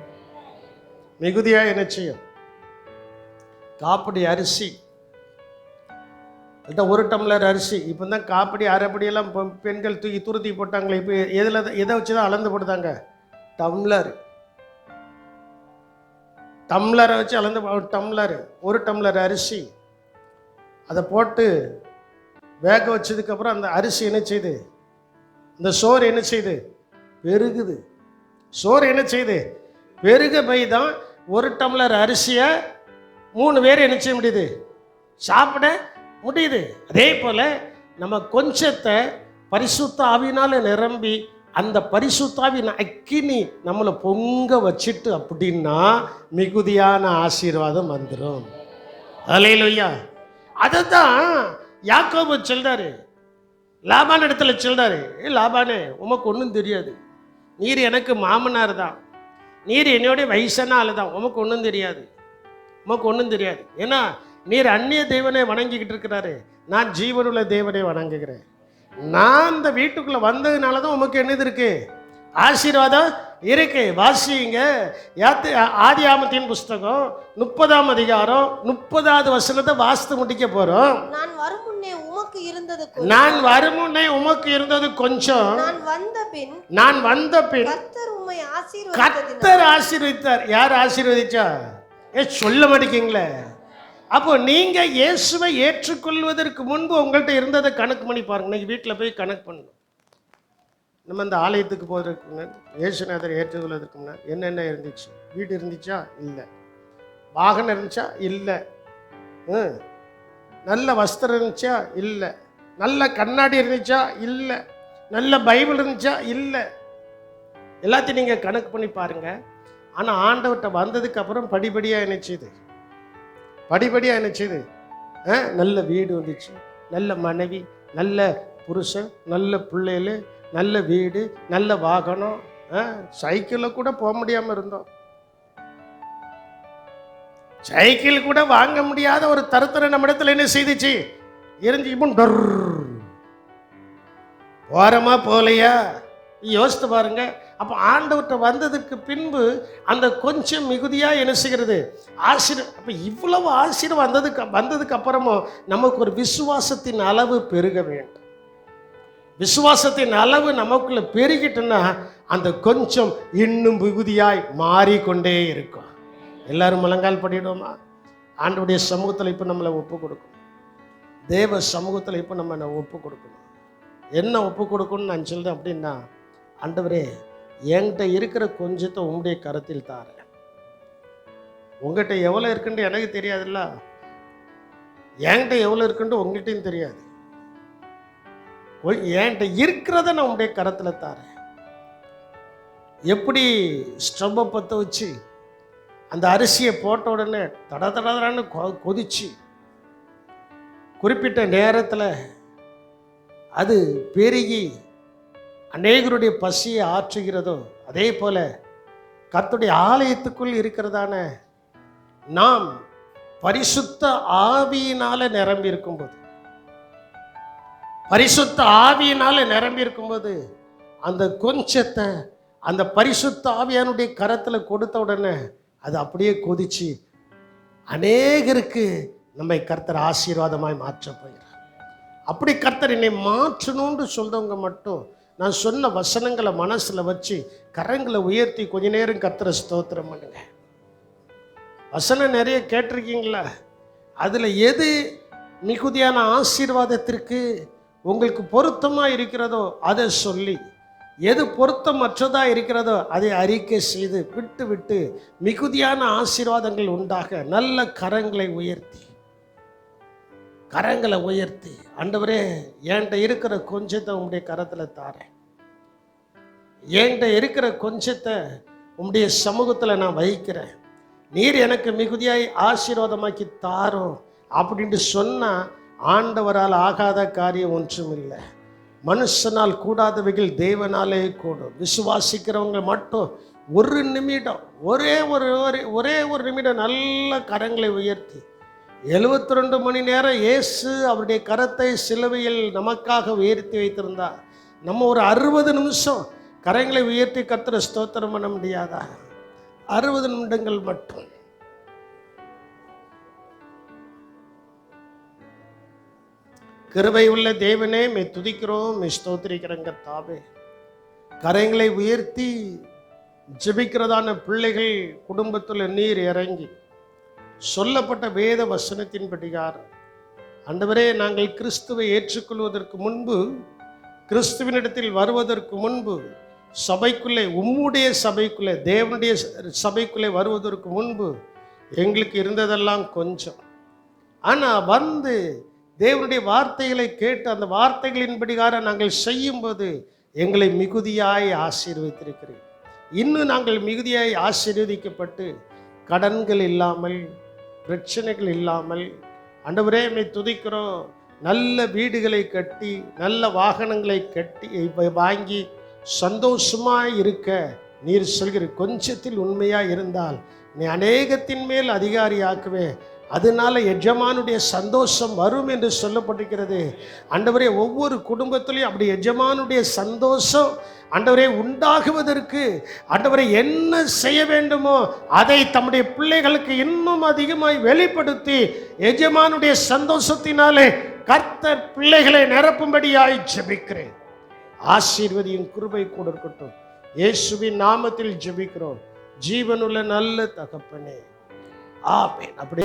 மிகுதியாய் என்ன செய்யும்? காப்படி அரிசி, 1 டம்ளர் அரிசி. இப்போ தான் காப்படி அரைப்படியெல்லாம் பெண்கள் தூக்கி துருத்தி போட்டாங்களே. இப்போ எதை வச்சு தான் அளந்து போடுதாங்க? டம்ளரை வச்சு அளந்து. டம்ளர் 1 டம்ளர் அரிசி அதை போட்டு வேக வச்சதுக்கப்புறம் அந்த அரிசி என்ன செய்யுது? இந்த சோறு என்ன செய்யுது? பெருகுது. சோறு என்ன செய்யுது? பெருக போய் தான் 1 டம்ளர் அரிசியை 3 பேர் என்ன செய்ய முடியுது? சாப்பிட முடியுது. அதே போல் நம்ம கொஞ்சத்தை பரிசுத்த ஆவியினால் நிரம்பி அந்த பரிசுத்தாவின் அக்கினி நம்மளை பொங்க வச்சிட்டு அப்படின்னா மிகுதியான ஆசீர்வாதம் வந்துடும். அல்லேலூயா. அதுதான் யாக்கோபு சொல்றாரு, லாபான் இடத்துல சொல்றாரு, லாபானே உமக்கு ஒன்றும் தெரியாது, நீர் எனக்கு மாமனார் தான், நீர் என்னுடைய வயசான ஆள் தான், உமக்கு ஒன்றும் தெரியாது, உமக்கு ஒன்றும் தெரியாது. ஏன்னா நீர் அந்நிய தேவனை வணங்கிக்கிட்டு இருக்கிறாரு, நான் ஜீவனுள்ள தேவனை வணங்குகிறேன். நான் இந்த வீட்டுக்குள்ளே வந்ததுனால தான் உமக்கு என்னது இருக்கு, ஆசீர்வாதம் இருக்கு. வாசிங்க, ஆதியாமத்தின் புஸ்தகம் 30ஆம் அதிகாரம் 30வது வசனத்தை வாசித்து முடிக்க போறோம். நான் வரும் முன்னே உமக்கு இருந்தது கொஞ்சம், நான் வந்த பின் கர்த்தர் ஆசீர்வதித்தார். யார் ஆசீர்வதிச்சா? சொல்ல மாட்டேங்கீங்களே. அப்போ நீங்க இயேசுவை ஏற்றுக்கொள்வதற்கு முன்பு உங்கள்கிட்ட இருந்ததை கணக்கு பண்ணி பாருங்க. இன்னைக்கு வீட்டில் போய் கணக்கு பண்ணணும். நம்ம இந்த ஆலயத்துக்கு போவதற்கு முன்னாடி, இயேசுநாதரை ஏற்றுக்கொள்வதற்கு முன்னாடி என்னென்ன இருந்துச்சு? வீடு இருந்துச்சா? இல்லை. வாகனம் இருந்துச்சா? இல்லை. நல்ல வஸ்திரம் இருந்துச்சா? இல்லை. நல்ல கண்ணாடி இருந்துச்சா? இல்லை. நல்ல பைபிள் இருந்துச்சா? இல்லை. எல்லாத்தையும் நீங்கள் கணக்கு பண்ணி பாருங்க. ஆனால் ஆண்டவர்கிட்ட வந்ததுக்கு அப்புறம் படிப்படியாக நினைச்சுது, நல்ல வீடு வந்துச்சு, நல்ல மனைவி, நல்ல புருஷன், நல்ல பிள்ளைகள், நல்ல வீடு, நல்ல வாகனம். சைக்கிளில் கூட போக முடியாமல் இருந்தோம். சைக்கிள் கூட வாங்க முடியாத ஒரு தருத்தரை நம்ம இடத்துல என்ன செய்துச்சு இருந்து. இப்போ போறமா போலையா யோசித்து பாருங்க. அப்போ ஆண்டவர்கிட்ட வந்ததுக்கு பின்பு அந்த கொஞ்சம் மிகுதியாக என்ன செய்கிறது, அப்போ இவ்வளவு ஆசீர்வாதம் வந்ததுக்கு அப்புறமும் நமக்கு ஒரு விசுவாசத்தின் அளவு பெருக வேண்டும். விசுவாசத்தின் அளவு நமக்குள்ள பெருகிட்டுன்னா அந்த கொஞ்சம் இன்னும் மிகுதியாய் மாறிக்கொண்டே இருக்கும். எல்லாரும் முழங்கால் படிடுவோமா? ஆண்டவருடைய சமூகத்தில் இப்போ நம்மளை ஒப்பு கொடுக்கணும். தேவ சமூகத்தில் இப்போ நம்ம ஒப்பு கொடுக்கணும். என்ன ஒப்பு கொடுக்கணும்னு நான் சொல்றேன் அப்படின்னா, ஆண்டவரே என்கிட்ட இருக்கிற கொஞ்சத்தை உங்களுடைய கரத்தில் தாரேன். உங்ககிட்ட எவ்வளோ இருக்குன்னு எனக்கு தெரியாதுல்ல, என்கிட்ட எவ்வளோ இருக்குன்னு உங்கள்கிட்டையும் தெரியாது. என்கிட்ட இருக்கிறத நான் உங்களுடைய கரத்தில் தாரேன். எப்படி ஸ்டவ்வை பற்ற வச்சு அந்த அரிசியை போட்ட உடனே தடன்னு கொதிச்சு குறிப்பிட்ட நேரத்தில் அது பெருகி அநேகருடைய பசியை ஆற்றுகிறதோ, அதே போல கர்த்தருடைய ஆலயத்துக்குள் இருக்கிறதான நாம் பரிசுத்த ஆவியினால நிரம்பி இருக்கும்போது, அந்த கொஞ்சத்தை அந்த பரிசுத்த ஆவியானுடைய கரத்தில் கொடுத்த உடனே அது அப்படியே கொதிச்சு அநேகருக்கு நம்மை கர்த்தர் ஆசீர்வாதமாய் மாற்ற போகிறார். அப்படி கர்த்தர் என்னை மாற்றணும்னு சொல்றவங்க மட்டும் நான் சொன்ன வசனங்களை மனசுல வச்சு கரங்களை உயர்த்தி கொஞ்ச நேரம் கர்த்தரை ஸ்தோத்திரம் பண்ணுங்க. வசனம் நிறைய கேட்டிருக்கீங்களா? அதுல எது மிகுதியான ஆசீர்வாதத்திற்கு உங்களுக்கு பொருத்தமா இருக்கிறதோ அதை சொல்லி, எது பொருத்தமற்றதா இருக்கிறதோ அதை அறிக்கை செய்து விட்டு மிகுதியான ஆசீர்வாதங்கள் உண்டாக நல்ல கரங்களை உயர்த்தி ஆண்டவரே என்கிட்ட இருக்கிற கொஞ்சத்தை உங்களுடைய கரத்தில் தாரேன், என்கிட்ட இருக்கிற கொஞ்சத்தை உங்களுடைய சமூகத்தில் நான் வைக்கிறேன், நீர் எனக்கு மிகுதியாய் ஆசீர்வாதமாக்கி தாரும் அப்படின்ட்டு சொன்னால் ஆண்டவரால் ஆகாத காரியம் ஒன்றும் இல்லை. மனுஷனால் கூடாதவைகள் தேவனாலே கூடும். விசுவாசிக்கிறவங்க மட்டும் ஒரு நிமிடம், ஒரே ஒரு நிமிடம் நல்ல கரங்களை உயர்த்தி 72 மணி நேரம் இயேசு அவருடைய கரத்தை சிலுவையில் நமக்காக உயர்த்தி வைத்திருந்தார். நம்ம ஒரு 60 நிமிஷம் கரங்களை உயர்த்தி கர்த்தரை ஸ்தோத்திரம் பண்ண முடியாதா? 60 நிமிடங்கள் மட்டும். கிருபை உள்ள தேவனே மே துதிக்கிறோம், மே ஸ்தோத்திரிக்கிறோம் கர்த்தாவே. கரங்களை உயர்த்தி ஜெபிக்கிறதான பிள்ளைகள் குடும்பத்தில் நீர் இறங்கி சொல்லப்பட்ட வேத வசனத்தின் படிகாரம் ஆண்டவரே, நாங்கள் கிறிஸ்துவை ஏற்றுக்கொள்வதற்கு முன்பு, கிறிஸ்துவனிடத்தில் வருவதற்கு முன்பு, சபைக்குள்ளே உம்முடைய சபைக்குள்ளே தேவனுடைய சபைக்குள்ளே வருவதற்கு முன்பு எங்களுக்கு இருந்ததெல்லாம் கொஞ்சம். ஆனால் வந்து தேவனுடைய வார்த்தைகளை கேட்டு அந்த வார்த்தைகளின்படிகார நாங்கள் செய்யும்போது எங்களை மிகுதியாய் ஆசீர்வதித்திருக்கிறீர். இன்னும் நாங்கள் மிகுதியாய் ஆசீர்வதிக்கப்பட்டு கடன்கள் இல்லாமல், பிரச்சனைகள் இல்லாமல், ஆண்டவரே உம்மை துதிக்கிறோம். நல்ல வீடுகளை கட்டி, நல்ல வாகனங்களை கட்டி வாங்கி சந்தோஷமாய் இருக்க நீர் சொல்கிற கொஞ்சத்தில் உண்மையாக இருந்தால் நீ அநேகத்தின் மேல் அதிகாரியாக்குவே, அதனால எஜமானுடைய சந்தோஷம் வரும் என்று சொல்லப்பட்டிருக்கிறது. ஆண்டவரே, ஒவ்வொரு குடும்பத்திலையும் அப்படி எஜமானுடைய சந்தோஷம் ஆண்டவரே உண்டாகுவதற்கு ஆண்டவரே என்ன செய்ய வேண்டுமோ அதை தம்முடைய பிள்ளைகளுக்கு இன்னும் அதிகமாய் வெளிப்படுத்தி எஜமானுடைய சந்தோஷத்தினாலே கர்த்தர் பிள்ளைகளை நிரப்பும்படியாய் ஜெபிக்கிறேன். ஆசீர்வதியும் கிருபை கூட இருக்கட்டும். இயேசுவின் நாமத்தில் ஜெபிக்கிறோம் ஜீவனுள்ள நல்ல தகப்பனே, ஆமென். அப்படி